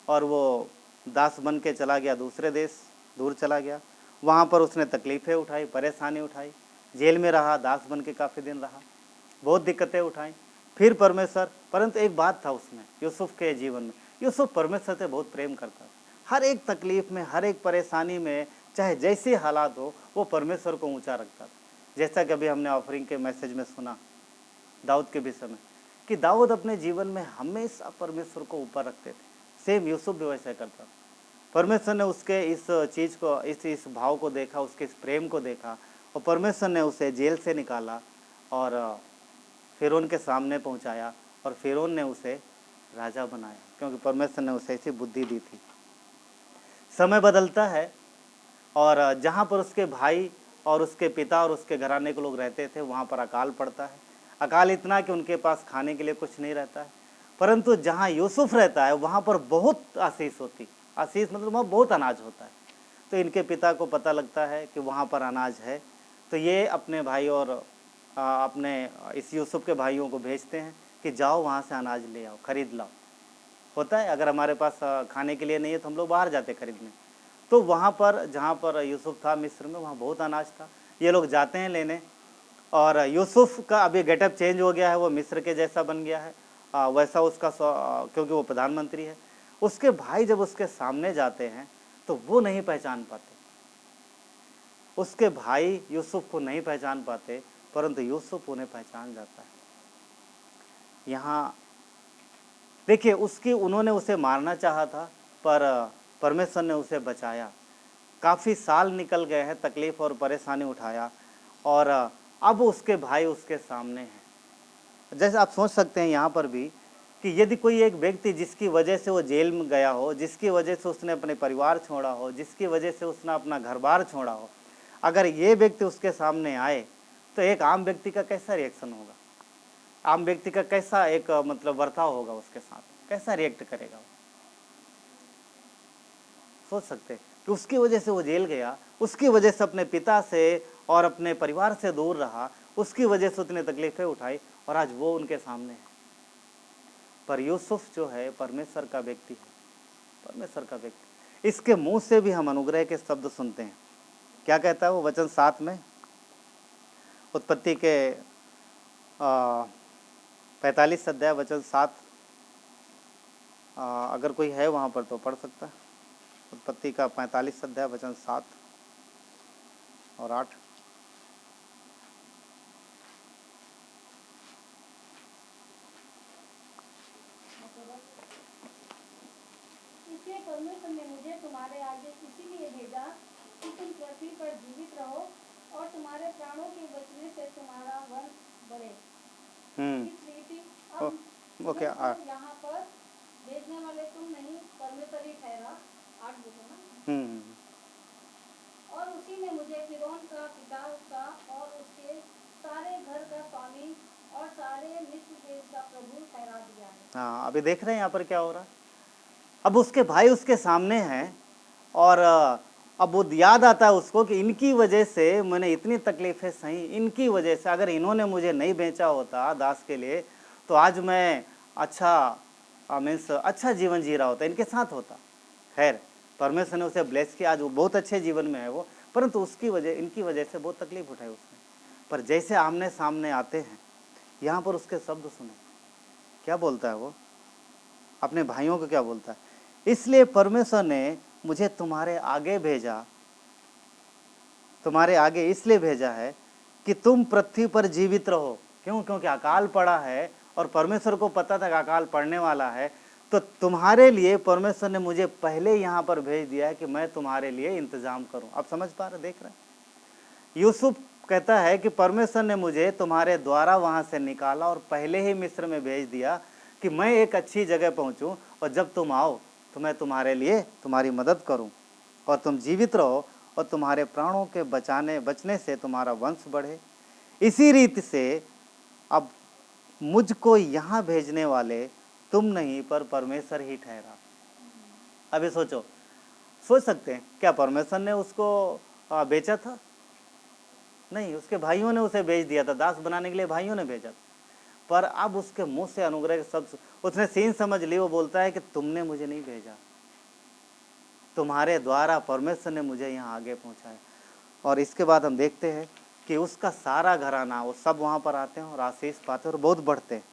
और वो दास बन के चला गया दूसरे देश, दूर चला गया। वहाँ पर उसने तकलीफ़ें उठाई, परेशानी उठाई, जेल में रहा, दास बन के काफ़ी दिन रहा, बहुत दिक्कतें उठाई। फिर परमेश्वर, परंतु एक बात था उसमें, यूसुफ के जीवन में, यूसुफ परमेश्वर से बहुत प्रेम करता था। हर एक तकलीफ़ में, हर एक परेशानी में, चाहे जैसे हालात हो, वो परमेश्वर को ऊंचा रखता था। जैसा कि अभी हमने ऑफरिंग के मैसेज में सुना दाऊद के विषय में, कि दाऊद अपने जीवन में हमेशा परमेश्वर को ऊपर रखते थे। सेम यूसुफ भी वैसा करता था। परमेश्वर ने उसके इस चीज़ को, इस भाव को देखा, उसके इस प्रेम को देखा, और परमेश्वर ने उसे जेल से निकाला और फिरौन के सामने पहुंचाया, और फिरौन ने उसे राजा बनाया, क्योंकि परमेश्वर ने उसे ऐसी बुद्धि दी थी। समय बदलता है, और जहाँ पर उसके भाई और उसके पिता और उसके घराने के लोग रहते थे, वहाँ पर अकाल पड़ता है। अकाल इतना कि उनके पास खाने के लिए कुछ नहीं रहता है। परंतु जहाँ यूसुफ रहता है वहाँ पर बहुत आशीष होती, आशीष मतलब वहाँ बहुत अनाज होता है। तो इनके पिता को पता लगता है कि वहाँ पर अनाज है, तो ये अपने भाई और अपने इस यूसुफ के भाइयों को भेजते हैं कि जाओ वहाँ से अनाज ले आओ, खरीद लाओ। होता है, अगर हमारे पास खाने के लिए नहीं है तो हम लोग बाहर जाते खरीदने। तो वहाँ पर जहाँ पर यूसुफ था मिस्र में, वहाँ बहुत अनाज था। ये लोग जाते हैं लेने, और यूसुफ का अभी गेटअप चेंज हो गया है, वो मिस्र के जैसा बन गया है, वैसा उसका क्योंकि वो प्रधानमंत्री है। उसके भाई जब उसके सामने जाते हैं तो वो नहीं पहचान पाते, उसके भाई यूसुफ को नहीं पहचान पाते, परंतु यूसुफ उन्हें पहचान जाता है। यहाँ देखिए, उन्होंने उसे मारना चाहा था, पर परमेश्वर ने उसे बचाया। काफ़ी साल निकल गए हैं, तकलीफ़ और परेशानी उठाया, और अब उसके भाई उसके सामने हैं। जैसे आप सोच सकते हैं यहाँ पर भी कि यदि कोई एक व्यक्ति जिसकी वजह से वो जेल में गया हो, जिसकी वजह से उसने अपने परिवार छोड़ा हो, जिसकी वजह से उसने अपना घर बार छोड़ा हो, अगर ये व्यक्ति उसके सामने आए तो एक आम व्यक्ति का कैसा रिएक्शन होगा, आम व्यक्ति का कैसा एक मतलब बर्ताव होगा उसके साथ, कैसा रिएक्ट करेगा। सोच सकते हैं कि उसकी वजह से वो जेल गया, उसकी वजह से अपने पिता से और अपने परिवार से दूर रहा, उसकी वजह से उतने तकलीफें उठाई, और आज वो उनके सामने है। पर यूसुफ जो है परमेश्वर का व्यक्ति है, परमेश्वर का व्यक्ति। इसके मुंह से भी हम अनुग्रह के शब्द सुनते हैं। क्या कहता है वो वचन 7 में, उत्पत्ति के 45 अध्याय वचन 7, अगर कोई है वहाँ पर तो पढ़ सकता है। उत्पत्ति का 45 अध्याय वचन 7 और 8। इसलिए परमेश्वर ने मुझे तुम्हारे आगे इसीलिए भेजा कि तुम पृथ्वी पर जीवित रहो और तुम्हारे प्राणों के बचने से तुम्हारा वंश बढ़े। इस रीति अब ओके, यहाँ पर भेजने वाले तुम नहीं, परमेश्वर ही ठहरा। 8 देखो ना। हम्म। और उसी ने मुझे फिरौन का पिता का और उसके सारे घर का स्वामी और सारे मिस्र देश का प्रभु ठहरा दिया है। हाँ, अभी देख रहे हैं यहाँ पर क्या हो रहा है। अब उसके भाई उसके सामने हैं और अब वो याद आता है उसको कि इनकी वजह से मैंने इतनी तकलीफें सही, इनकी वजह से अगर इन्होंने मुझे नहीं बेचा होता दास के लिए तो आज मैं अच्छा मीन्स अच्छा जीवन जी रहा होता, इनके साथ होता। खैर परमेश्वर ने उसे ब्लेस किया, आज वो बहुत अच्छे जीवन में है वो, परंतु उसकी वजह, इनकी वजह से बहुत तकलीफ उठाई उसने। पर जैसे आमने सामने आते हैं, यहाँ पर उसके शब्द सुने, क्या बोलता है वो अपने भाइयों को, क्या बोलता है, इसलिए परमेश्वर ने मुझे तुम्हारे आगे भेजा, तुम्हारे आगे इसलिए भेजा है कि तुम पृथ्वी पर जीवित रहो। क्यों? क्योंकि अकाल पड़ा है और परमेश्वर को पता था कि अकाल पड़ने वाला है, तो तुम्हारे लिए परमेश्वर ने मुझे पहले यहाँ पर भेज दिया है कि मैं तुम्हारे लिए इंतजाम करूं। आप समझ पा रहे, देख रहे हैं। यूसुफ कहता है कि परमेश्वर ने मुझे तुम्हारे द्वारा वहां से निकाला और पहले ही मिस्र में भेज दिया कि मैं एक अच्छी जगह पहुंचूं और जब तुम आओ तो मैं तुम्हारे लिए तुम्हारी मदद करूं और तुम जीवित रहो और तुम्हारे प्राणों के बचने से तुम्हारा वंश बढ़े। इसी रीति से अब मुझको यहाँ भेजने वाले तुम नहीं पर परमेश्वर ही ठहरा। अभी सोचो, सोच सकते हैं क्या परमेश्वर ने उसको बेचा था? नहीं, उसके भाइयों ने उसे भेज दिया था, दास बनाने के लिए भाइयों ने भेजा था। पर अब उसके मुंह से अनुग्रह के शब्द उसने सीन समझ ली। वो बोलता है कि तुमने मुझे नहीं भेजा, तुम्हारे द्वारा परमेश्वर ने मुझे यहाँ आगे पहुँचाया। और इसके बाद हम देखते हैं कि उसका सारा घराना, वो सब वहाँ पर आते हैं और आशीष पाते हैं और बहुत बढ़ते हैं।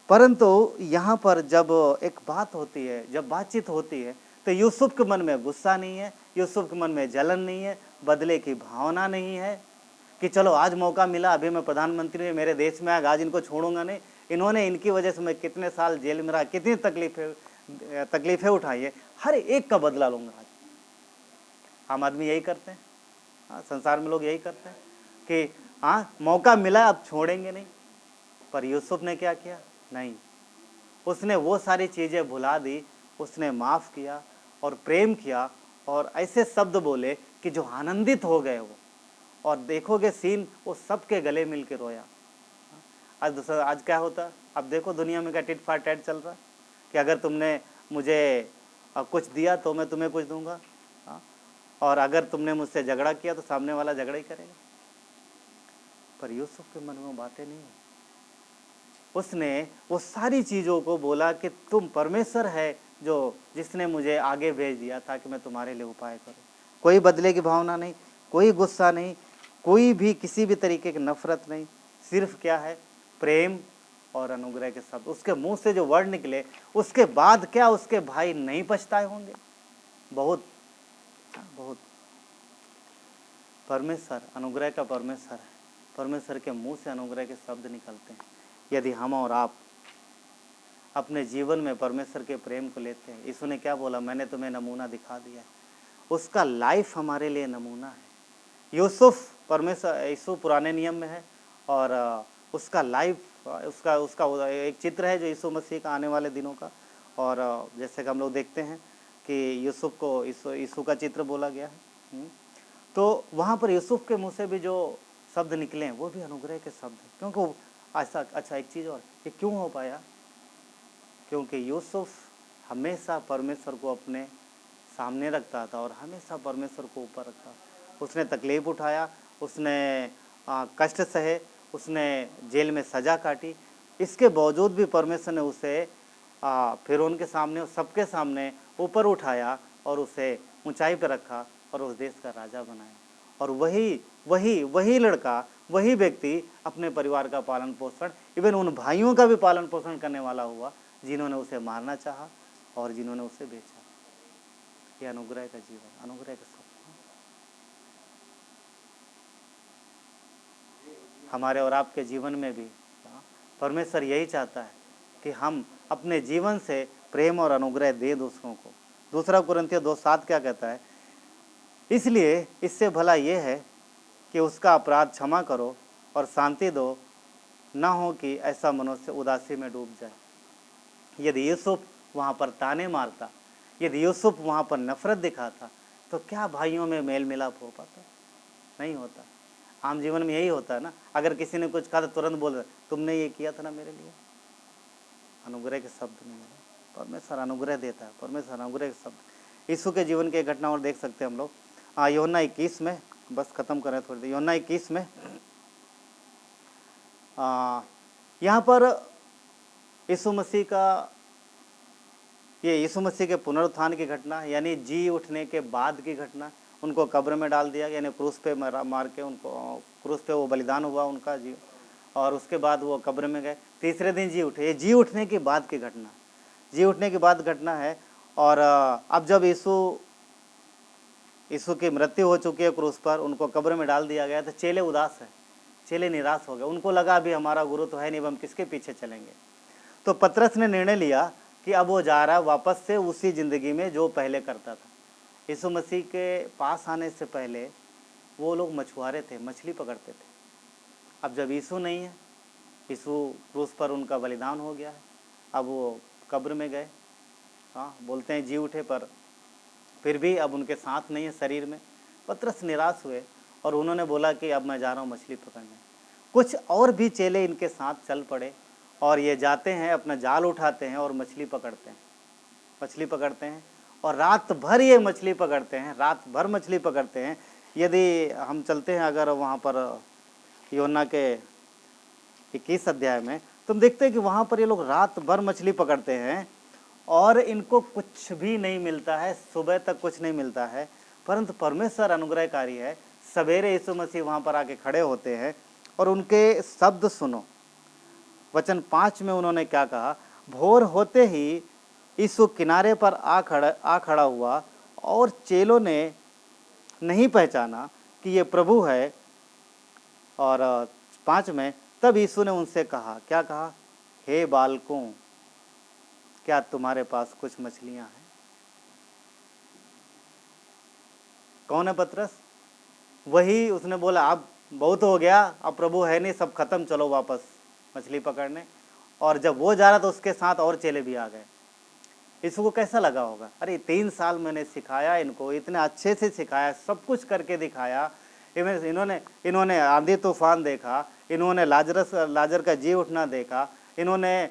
परंतु यहाँ पर जब एक बात होती है, जब बातचीत होती है, तो यूसुफ के मन में गुस्सा नहीं है, यूसुफ के मन में जलन नहीं है, बदले की भावना नहीं है कि चलो आज मौका मिला, अभी मैं प्रधानमंत्री मेरे देश में आएगा, आज इनको छोड़ूंगा नहीं, इन्होंने इनकी वजह से मैं कितने साल जेल में रहा, कितनी तकलीफें उठाई है, हर एक का बदला लूंगा आज। आम आदमी यही करते हैं, हाँ, संसार में लोग यही करते हैं कि हाँ मौका मिला अब छोड़ेंगे नहीं। पर यूसुफ ने क्या किया? नहीं, उसने वो सारी चीज़ें भुला दी, उसने माफ़ किया और प्रेम किया और ऐसे शब्द बोले कि जो आनंदित हो गए वो। और देखोगे सीन, वो सबके गले मिल के रोया। आज क्या होता, अब देखो दुनिया में क्या टिट फाट टैट चल रहा है कि अगर तुमने मुझे कुछ दिया तो मैं तुम्हें कुछ दूंगा, और अगर तुमने मुझसे झगड़ा किया तो सामने वाला झगड़ा ही करेगा। पर यूसुफ के मन में बातें नहीं है। उसने वो सारी चीज़ों को बोला कि तुम परमेश्वर है जो जिसने मुझे आगे भेज दिया ताकि मैं तुम्हारे लिए उपाय करूं। कोई बदले की भावना नहीं, कोई गुस्सा नहीं, कोई भी किसी भी तरीके की नफरत नहीं, सिर्फ क्या है? प्रेम और अनुग्रह के शब्द। उसके मुंह से जो वर्ड निकले, उसके बाद क्या उसके भाई नहीं पछताए होंगे? बहुत बहुत। परमेश्वर अनुग्रह का परमेश्वर है, परमेश्वर के मुंह से अनुग्रह के शब्द निकलते हैं। यदि हम और आप अपने जीवन में परमेश्वर के प्रेम को लेते हैं, यीशु ने क्या बोला? मैंने तुम्हें नमूना दिखा दिया है। उसका लाइफ हमारे लिए नमूना है। यूसुफ परमेश्वर, यीशु पुराने नियम में है और उसका लाइफ, उसका एक चित्र है जो यीशु मसीह का आने वाले दिनों का। और जैसे कि हम लोग देखते हैं कि यूसुफ को यीशु का चित्र बोला गया है, तो वहाँ पर यूसुफ के मुँह से भी जो शब्द निकले हैं वो भी अनुग्रह के शब्द हैं। क्योंकि ऐसा, अच्छा एक चीज़ और, ये क्यों हो पाया? क्योंकि यूसुफ हमेशा परमेश्वर को अपने सामने रखता था और हमेशा परमेश्वर को ऊपर रखता। उसने तकलीफ उठाया, उसने कष्ट सहे, उसने जेल में सज़ा काटी, इसके बावजूद भी परमेश्वर ने उसे फिरौन के सामने, सबके सामने ऊपर उठाया और उसे ऊंचाई पर रखा और उस देश का राजा बनाया। और वही लड़का, वही व्यक्ति अपने परिवार का पालन पोषण, इवन उन भाइयों का भी पालन पोषण करने वाला हुआ जिन्होंने उसे मारना चाहा और जिन्होंने उसे बेचा। ये अनुग्रह का जीवन, अनुग्रह का सब। हमारे और आपके जीवन में भी परमेश्वर यही चाहता है कि हम अपने जीवन से प्रेम और अनुग्रह दे दूसरों को। दूसरा कुरिन्थियों 2:7 क्या कहता है? इसलिए इससे भला ये है कि उसका अपराध क्षमा करो और शांति दो, न हो कि ऐसा मनुष्य उदासी में डूब जाए। यदि यूसुफ वहाँ पर ताने मारता, यदि यूसुफ वहाँ पर नफरत दिखाता, तो क्या भाइयों में मेल मिलाप हो पाता? नहीं होता। आम जीवन में यही होता है ना, अगर किसी ने कुछ कहा तो तुरंत बोल रहे तुमने ये किया था ना मेरे लिए। अनुग्रह के शब्द नहीं है, परमेश्वर अनुग्रह देता है, परमेश्वर अनुग्रह के शब्द। यीशु के जीवन की एक घटना और देख सकते हैं हम लोग। यूहन्ना 21 में, बस खत्म करें थोड़ी देर। यूहन्ना 21 में यहाँ पर यीशु मसीह का, ये यीशु मसीह के पुनरुत्थान की घटना, यानी जी उठने के बाद की घटना। उनको कब्र में डाल दिया, यानी क्रूस पे मार के उनको, क्रूस पे वो बलिदान हुआ उनका जी, और उसके बाद वो कब्र में गए, तीसरे दिन जी उठे। ये जी उठने के बाद की घटना, जी उठने के बाद घटना है। और अब जब यीशु की मृत्यु हो चुकी है क्रूस पर, उनको कब्र में डाल दिया गया, तो चेले उदास है, चेले निराश हो गए। उनको लगा अभी हमारा गुरु तो है नहीं, अब हम किसके पीछे चलेंगे। तो पतरस ने निर्णय लिया कि अब वो जा रहा है वापस से उसी ज़िंदगी में जो पहले करता था। यीशु मसीह के पास आने से पहले वो लोग मछुआरे थे, मछली पकड़ते थे। अब जब यीशु नहीं है, यीशु क्रूस पर उनका बलिदान हो गया है, अब वो कब्र में गए। हाँ, बोलते हैं जी उठे, पर फिर भी अब उनके साथ नहीं है शरीर में। पतरस निराश हुए और उन्होंने बोला कि अब मैं जा रहा हूँ मछली पकड़ने। कुछ और भी चेले इनके साथ चल पड़े और ये जाते हैं, अपना जाल उठाते हैं और मछली पकड़ते हैं, मछली पकड़ते हैं। और रात भर ये मछली पकड़ते हैं, रात भर मछली पकड़ते हैं। यदि हम चलते हैं अगर वहाँ पर यूहन्ना के 21 अध्याय में, तुम देखते हैं कि वहाँ पर ये लोग रात भर मछली पकड़ते हैं और इनको कुछ भी नहीं मिलता है, सुबह तक कुछ नहीं मिलता है। परंतु परमेश्वर अनुग्रहकारी है। सवेरे यीशु मसीह वहाँ पर आके खड़े होते हैं और उनके शब्द सुनो। वचन 5 में उन्होंने क्या कहा, भोर होते ही यीशु किनारे पर आ खड़ा हुआ और चेलों ने नहीं पहचाना कि ये प्रभु है। और 5 में, तब यीशु ने उनसे कहा, क्या कहा, हे बालकों, क्या तुम्हारे पास कुछ मछलियां हैं? कौन है पतरस? वही, उसने बोला अब बहुत हो गया, अब प्रभु है नहीं, सब खत्म, चलो वापस मछली पकड़ने। और जब वो जा रहा तो उसके साथ और चेले भी आ गए। यीशु को कैसा लगा होगा, अरे 3 साल मैंने सिखाया इनको, इतने अच्छे से सिखाया, सब कुछ करके दिखाया। इन्होंने आंधी तूफान देखा, इन्होंने लाजर का जी उठना देखा, इन्होंने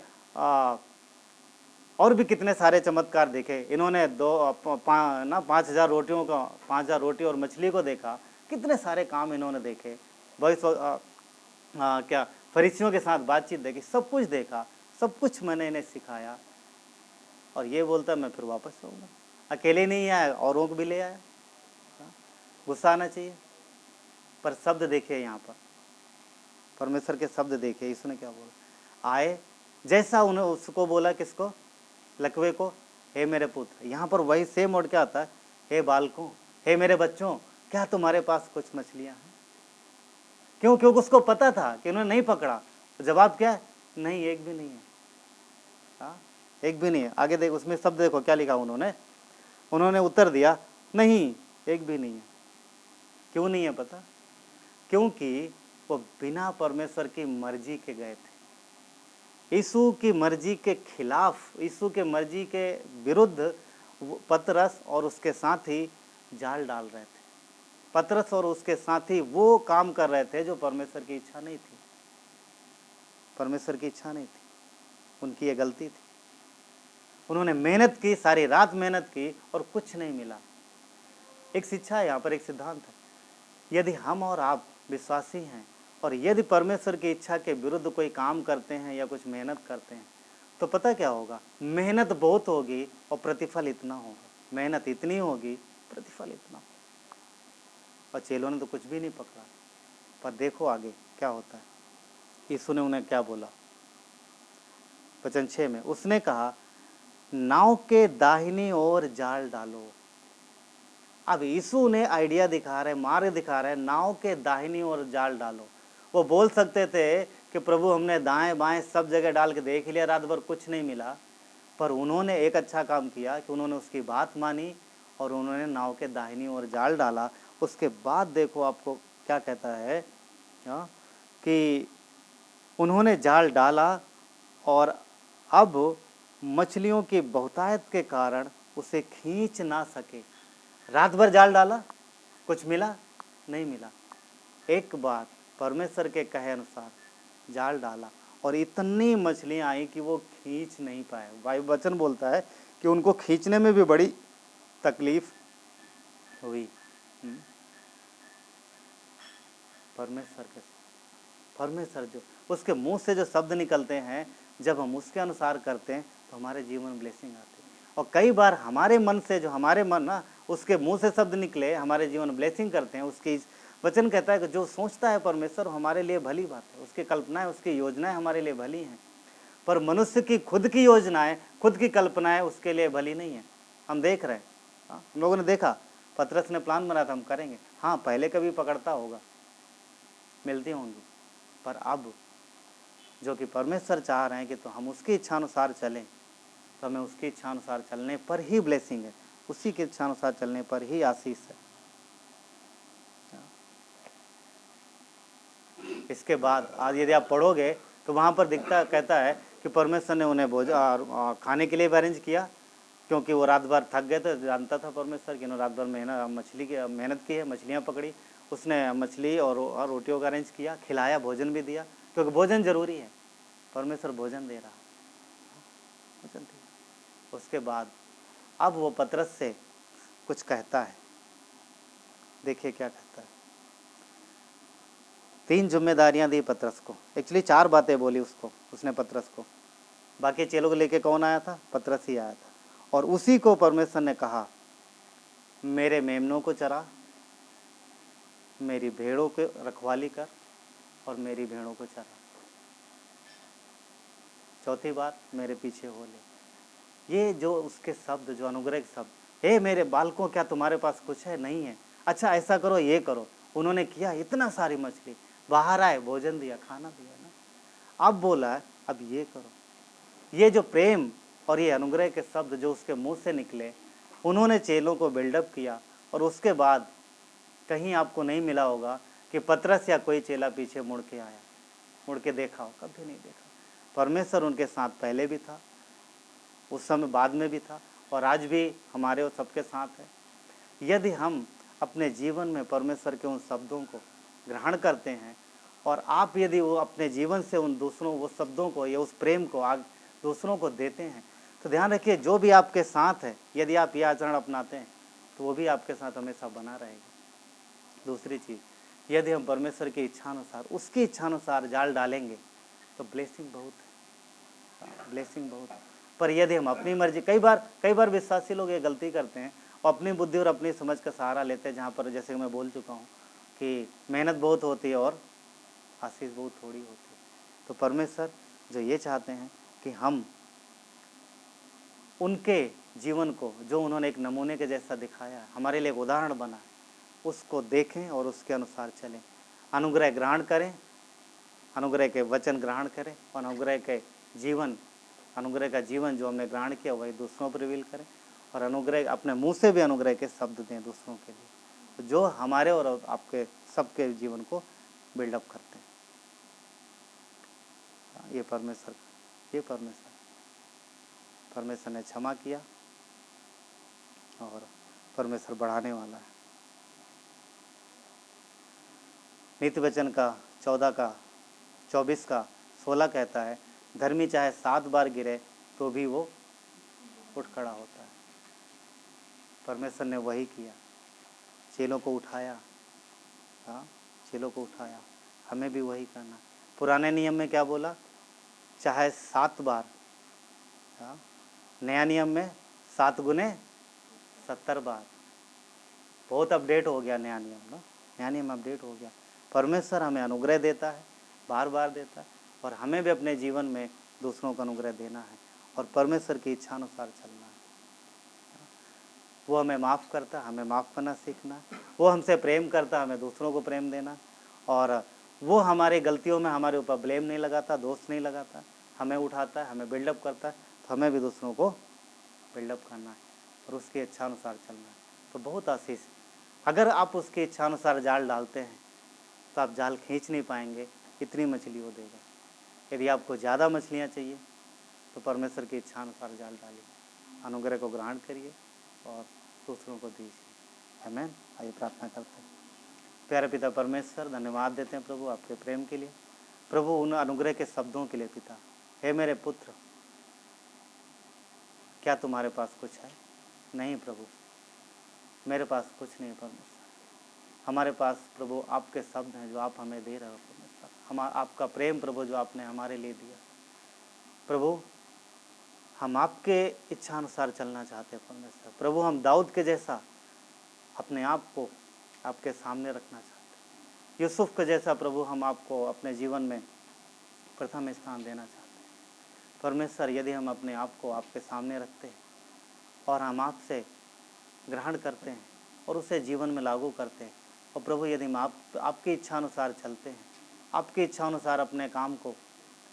और भी कितने सारे चमत्कार देखे। इन्होंने 5,000 रोटियों का, 5,000 रोटी और मछली को देखा। कितने सारे काम इन्होंने देखे। क्या फरीसियों के साथ बातचीत देखी, सब कुछ देखा, सब कुछ मैंने इन्हें सिखाया। और ये बोलता मैं फिर वापस आऊँगा। अकेले नहीं आया, औरों को भी ले आया। गुस्सा आना चाहिए। पर शब्द देखिए यहाँ पर, परमेश्वर के शब्द देखिए। यीशु ने क्या बोला, आए जैसा उन्हें उसको बोला, किसको, लकवे को, हे मेरे पुत्र। यहाँ पर वही सेम वर्ड क्या आता है, हे बालकों, हे मेरे बच्चों, क्या तुम्हारे पास कुछ मछलियाँ हैं? क्यों? क्योंकि उसको पता था कि उन्होंने नहीं पकड़ा। जवाब क्या है, नहीं, एक भी नहीं है। हाँ, एक भी नहीं है। आगे देख, उसमें शब्द देखो क्या लिखा उन्होंने उत्तर दिया, नहीं, एक भी नहीं है। क्यों नहीं है पता? क्योंकि वो बिना परमेश्वर की मर्जी के गए थे, यीशु की मर्जी के खिलाफ, यीशु के मर्जी के विरुद्ध पतरस और उसके साथी जाल डाल रहे थे। पतरस और उसके साथी वो काम कर रहे थे जो परमेश्वर की इच्छा नहीं थी। परमेश्वर की इच्छा नहीं थी, उनकी ये गलती थी। उन्होंने मेहनत की, सारी रात मेहनत की और कुछ नहीं मिला। एक शिक्षा है यहाँ पर, एक सिद्धांत है। यदि हम और आप विश्वासी हैं और यदि परमेश्वर की इच्छा के विरुद्ध कोई काम करते हैं या कुछ मेहनत करते हैं, तो पता क्या होगा, मेहनत बहुत होगी और प्रतिफल इतना होगा। मेहनत इतनी होगी, प्रतिफल इतना होगा। और चेलों ने तो कुछ भी नहीं पकड़ा। पर देखो आगे क्या होता है। यीशु ने उन्हें क्या बोला, वचन 6 में, उसने कहा, नाव के दाहिनी ओर जाल डालो। अब यीशु ने आइडिया दिखा रहे, मार्ग दिखा रहे, नाव के दाहिनी ओर जाल डालो। वो बोल सकते थे कि प्रभु हमने दाएं बाएं सब जगह डाल के देख लिया, रात भर कुछ नहीं मिला। पर उन्होंने एक अच्छा काम किया कि उन्होंने उसकी बात मानी और उन्होंने नाव के दाहिनी ओर जाल डाला। उसके बाद देखो आपको क्या कहता है, कि उन्होंने जाल डाला और अब मछलियों की बहुतायत के कारण उसे खींच ना सके। रात भर जाल डाला, कुछ मिला नहीं मिला। एक बार परमेश्वर के कहे अनुसार जाल डाला और इतनी मछलियां आई कि वो खींच नहीं पाए। बाइबल वचन बोलता है कि उनको खींचने में भी बड़ी तकलीफ हुई। परमेश्वर जो उसके मुंह से जो शब्द निकलते हैं, जब हम उसके अनुसार करते हैं तो हमारे जीवन में ब्लेसिंग आती है। और कई बार हमारे मन से, जो हमारे मन ना उसके मुंह से शब्द निकले, हमारे जीवन में ब्लेसिंग करते हैं। उसकी वचन कहता है कि जो सोचता है परमेश्वर हमारे लिए भली बात है, उसकी कल्पनाएं, उसकी योजनाएं हमारे लिए भली हैं। पर मनुष्य की खुद की योजनाएं, खुद की कल्पनाएं उसके लिए भली नहीं है। हम देख रहे हैं, हम लोगों ने देखा, पतरस ने प्लान बनाया था हम करेंगे, हाँ पहले कभी पकड़ता होगा, मिलती होंगी, पर अब जो कि परमेश्वर चाह रहे हैं कि तो हम उसकी इच्छा अनुसार चलें, तो हमें उसकी इच्छा अनुसार चलने पर ही ब्लेसिंग है, उसी की इच्छा अनुसार चलने पर ही आशीष है। इसके बाद आज यदि आप पढ़ोगे तो वहाँ पर दिखता, कहता है कि परमेश्वर ने उन्हें भोजन खाने के लिए भी अरेंज किया, क्योंकि वो रात भर थक गए थे। जानता था परमेश्वर कि रात भर मेहनत की है, मछलियाँ पकड़ी, उसने मछली और रोटियों का अरेंज किया, खिलाया, भोजन भी दिया, क्योंकि भोजन जरूरी है। परमेश्वर भोजन दे रहा, भोजन दे। उसके बाद अब वो पतरस से कुछ कहता है, देखिए क्या कहता है। 3 जिम्मेदारियां दी पतरस को, एक्चुअली 4 बातें बोली उसको, उसने पतरस को। बाकी चेलों को लेके कौन आया था? पतरस ही आया था। और उसी को परमेश्वर ने कहा, मेरे मेमनों को चरा, मेरी भेड़ों की रखवाली कर और मेरी भेड़ों को चरा। चौथी बात, मेरे पीछे हो ले। ये जो उसके शब्द, जो अनुग्रह के शब्द, हे मेरे बालकों क्या तुम्हारे पास कुछ है? नहीं है, अच्छा ऐसा करो, ये करो। उन्होंने किया, इतना सारी मछली, बाहर आए, भोजन दिया, खाना दिया ना। अब बोला है अब ये करो। ये जो प्रेम और ये अनुग्रह के शब्द जो उसके मुंह से निकले, उन्होंने चेलों को बिल्डअप किया। और उसके बाद कहीं आपको नहीं मिला होगा कि पतरस या कोई चेला पीछे मुड़ के आया, मुड़ के देखा हो, कभी नहीं देखा। परमेश्वर उनके साथ पहले भी था, उस समय बाद में भी था, और आज भी हमारे और सबके साथ है। यदि हम अपने जीवन में परमेश्वर के उन शब्दों को ग्रहण करते हैं, और आप यदि वो अपने जीवन से उन दूसरों, वो शब्दों को या उस प्रेम को आग दूसरों को देते हैं, तो ध्यान रखिए जो भी आपके साथ है, यदि आप यह आचरण अपनाते हैं तो वो भी आपके साथ हमेशा बना रहेगा। दूसरी चीज़, यदि हम परमेश्वर की इच्छानुसार, उसकी इच्छानुसार जाल डालेंगे तो ब्लेसिंग बहुत है, ब्लेसिंग बहुत है। पर यदि हम अपनी मर्जी, कई बार विश्वासी लोग ये गलती करते हैं और अपनी बुद्धि और अपनी समझ का सहारा लेते हैं, जहाँ पर जैसे मैं बोल चुका हूँ कि मेहनत बहुत होती है और आशीष बहुत थोड़ी होती है। तो परमेश्वर जो ये चाहते हैं कि हम उनके जीवन को, जो उन्होंने एक नमूने के जैसा दिखाया, हमारे लिए एक उदाहरण बना, उसको देखें और उसके अनुसार चलें। अनुग्रह ग्रहण करें, अनुग्रह के वचन ग्रहण करें, और अनुग्रह का जीवन जो हमने ग्रहण किया वही दूसरों पर रिवील करें, और अनुग्रह, अपने मुंह से भी अनुग्रह के शब्द दें दूसरों के लिए, तो जो हमारे और आपके सबके जीवन को बिल्डअप करते हैं। ये परमेश्वर ने क्षमा किया और परमेश्वर बढ़ाने वाला है। नीति वचन का 24 का 16 कहता है, धर्मी चाहे 7 बार गिरे तो भी वो उठ खड़ा होता है। परमेश्वर ने वही किया, चेलों को उठाया, चेलों को उठाया, हमें भी वही करना। पुराने नियम में क्या बोला? चाहे 7 बार, नया नियम में 7 गुने 70 बार। बहुत अपडेट हो गया नया नियम ना, नया नियम अपडेट हो गया। परमेश्वर हमें अनुग्रह देता है, बार बार देता है, और हमें भी अपने जीवन में दूसरों को अनुग्रह देना है और परमेश्वर की इच्छा अनुसार चलना है। वो हमें माफ़ करता, हमें माफ़ करना सीखना। वो हमसे प्रेम करता, हमें दूसरों को प्रेम देना। और वो हमारी गलतियों में हमारे ऊपर ब्लेम नहीं लगाता, दोष नहीं लगाता, हमें उठाता है, हमें बिल्डअप करता है। तो हमें भी दूसरों को बिल्डअप करना है और उसकी इच्छा अनुसार चलना है, तो बहुत आशीष। अगर आप उसकी इच्छा अनुसार जाल डालते हैं तो आप जाल खींच नहीं पाएंगे, इतनी मछली वो देगा। यदि आपको ज़्यादा मछलियाँ चाहिए तो परमेश्वर की इच्छा अनुसार जाल डालिए, अनुग्रह को ग्रहण करिए और दूसरों को दीजिए। आमीन। आइए प्रार्थना करते हैं। प्यारे पिता परमेश्वर, धन्यवाद देते हैं प्रभु आपके प्रेम के लिए, प्रभु उन अनुग्रह के शब्दों के लिए। पिता, हे मेरे पुत्र, क्या तुम्हारे पास कुछ है? नहीं प्रभु, मेरे पास कुछ नहीं परमेश्वर। हमारे पास प्रभु आपके शब्द हैं जो आप हमें दे रहे हो परमेश्वर, आपका प्रेम प्रभु जो आपने हमारे लिए दिया। प्रभु, हम आपके इच्छा अनुसार चलना चाहते हैं परमेश्वर। प्रभु, हम दाऊद के जैसा अपने आप को आपके सामने रखना चाहते हैं। यूसुफ के जैसा प्रभु हम आपको अपने जीवन में प्रथम स्थान देना चाहते हैं परमेश्वर। यदि हम अपने आप को आपके सामने रखते हैं और हम आपसे ग्रहण करते हैं और उसे जीवन में लागू करते हैं, और प्रभु यदि हम आपकी इच्छा अनुसार चलते हैं, आपकी इच्छा अनुसार अपने काम को,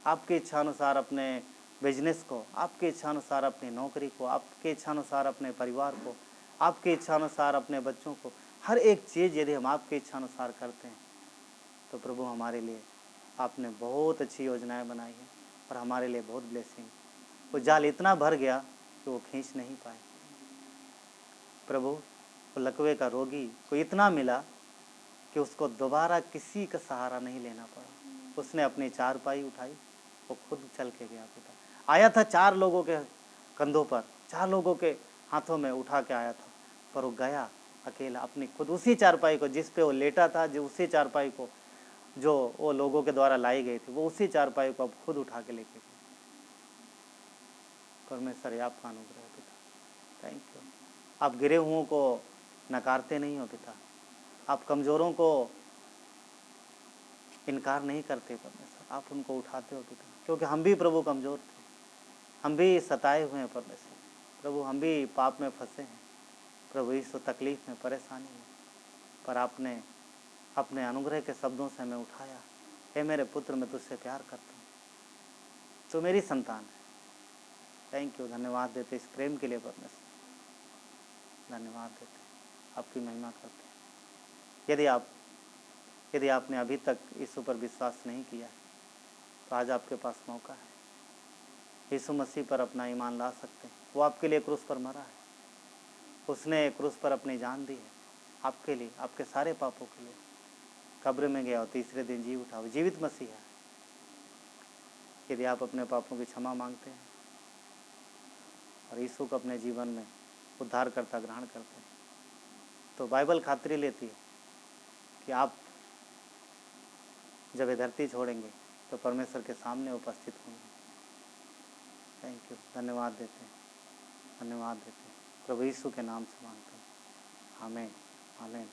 आपकी इच्छा अनुसार अपने बिजनेस को, आपकी इच्छा अनुसार अपनी नौकरी को, आपकी इच्छा अनुसार अपने परिवार को, आपकी इच्छा अनुसार अपने बच्चों को, हर एक चीज़ यदि हम आपकी इच्छा अनुसार करते हैं, तो प्रभु हमारे लिए आपने बहुत अच्छी योजनाएं बनाई हैं और हमारे लिए बहुत ब्लेसिंग। वो जाल इतना भर गया कि वो खींच नहीं पाए प्रभु। वो लकवे का रोगी को इतना मिला कि उसको दोबारा किसी का सहारा नहीं लेना पड़ा। उसने अपनी चारपाई उठाई, वो खुद चल के गया। पिता, आया था 4 लोगों के कंधों पर, 4 लोगों के हाथों में उठा के आया था, पर वो गया अकेला अपनी खुद उसी चारपाई को जिस पे वो लेटा था, जो उसी चारपाई को जो वो लोगों के द्वारा लाई गई थी, वो उसी चारपाई को अब खुद उठा के लेके गए। परमेश्वर आपका अनुग्रह है पिता, थैंक यू। आप गिरे हुओं को नकारते नहीं हो पिता, आप कमज़ोरों को इनकार नहीं करते परमेश्वर, आप उनको उठाते हो पिता। क्योंकि हम भी प्रभु कमज़ोर थे, हम भी सताए हुए हैं परमेश्वर। प्रभु, हम भी पाप में फंसे हैं प्रभु, इस तकलीफ़ में, परेशानी में, पर आपने अपने अनुग्रह के शब्दों से हमें उठाया। हे मेरे पुत्र, मैं तुझसे प्यार करता हूँ, तो मेरी संतान है। थैंक यू, धन्यवाद देते इस प्रेम के लिए परमेश्वर, धन्यवाद देते, आपकी महिमा करते हैं। यदि आपने अभी तक यीशु पर विश्वास नहीं किया है, तो आज आपके पास मौका है। यीशु मसीह पर अपना ईमान ला सकते हैं। वो आपके लिए क्रूस पर मरा है, उसने क्रूस पर अपनी जान दी है आपके लिए, आपके सारे पापों के लिए। कब्र में गया और तीसरे दिन जी उठा, वो जीवित मसीह है। यदि आप अपने पापों की क्षमा मांगते हैं और यीशु को अपने जीवन में उद्धारकर्ता ग्रहण करते हैं, तो बाइबल खातिरी लेती है कि आप जब ये धरती छोड़ेंगे तो परमेश्वर के सामने उपस्थित होंगे। थैंक यू, धन्यवाद देते हैं, धन्यवाद देते हैं। प्रभु यीशु के नाम से मांगते हैं, आमीन, आमीन।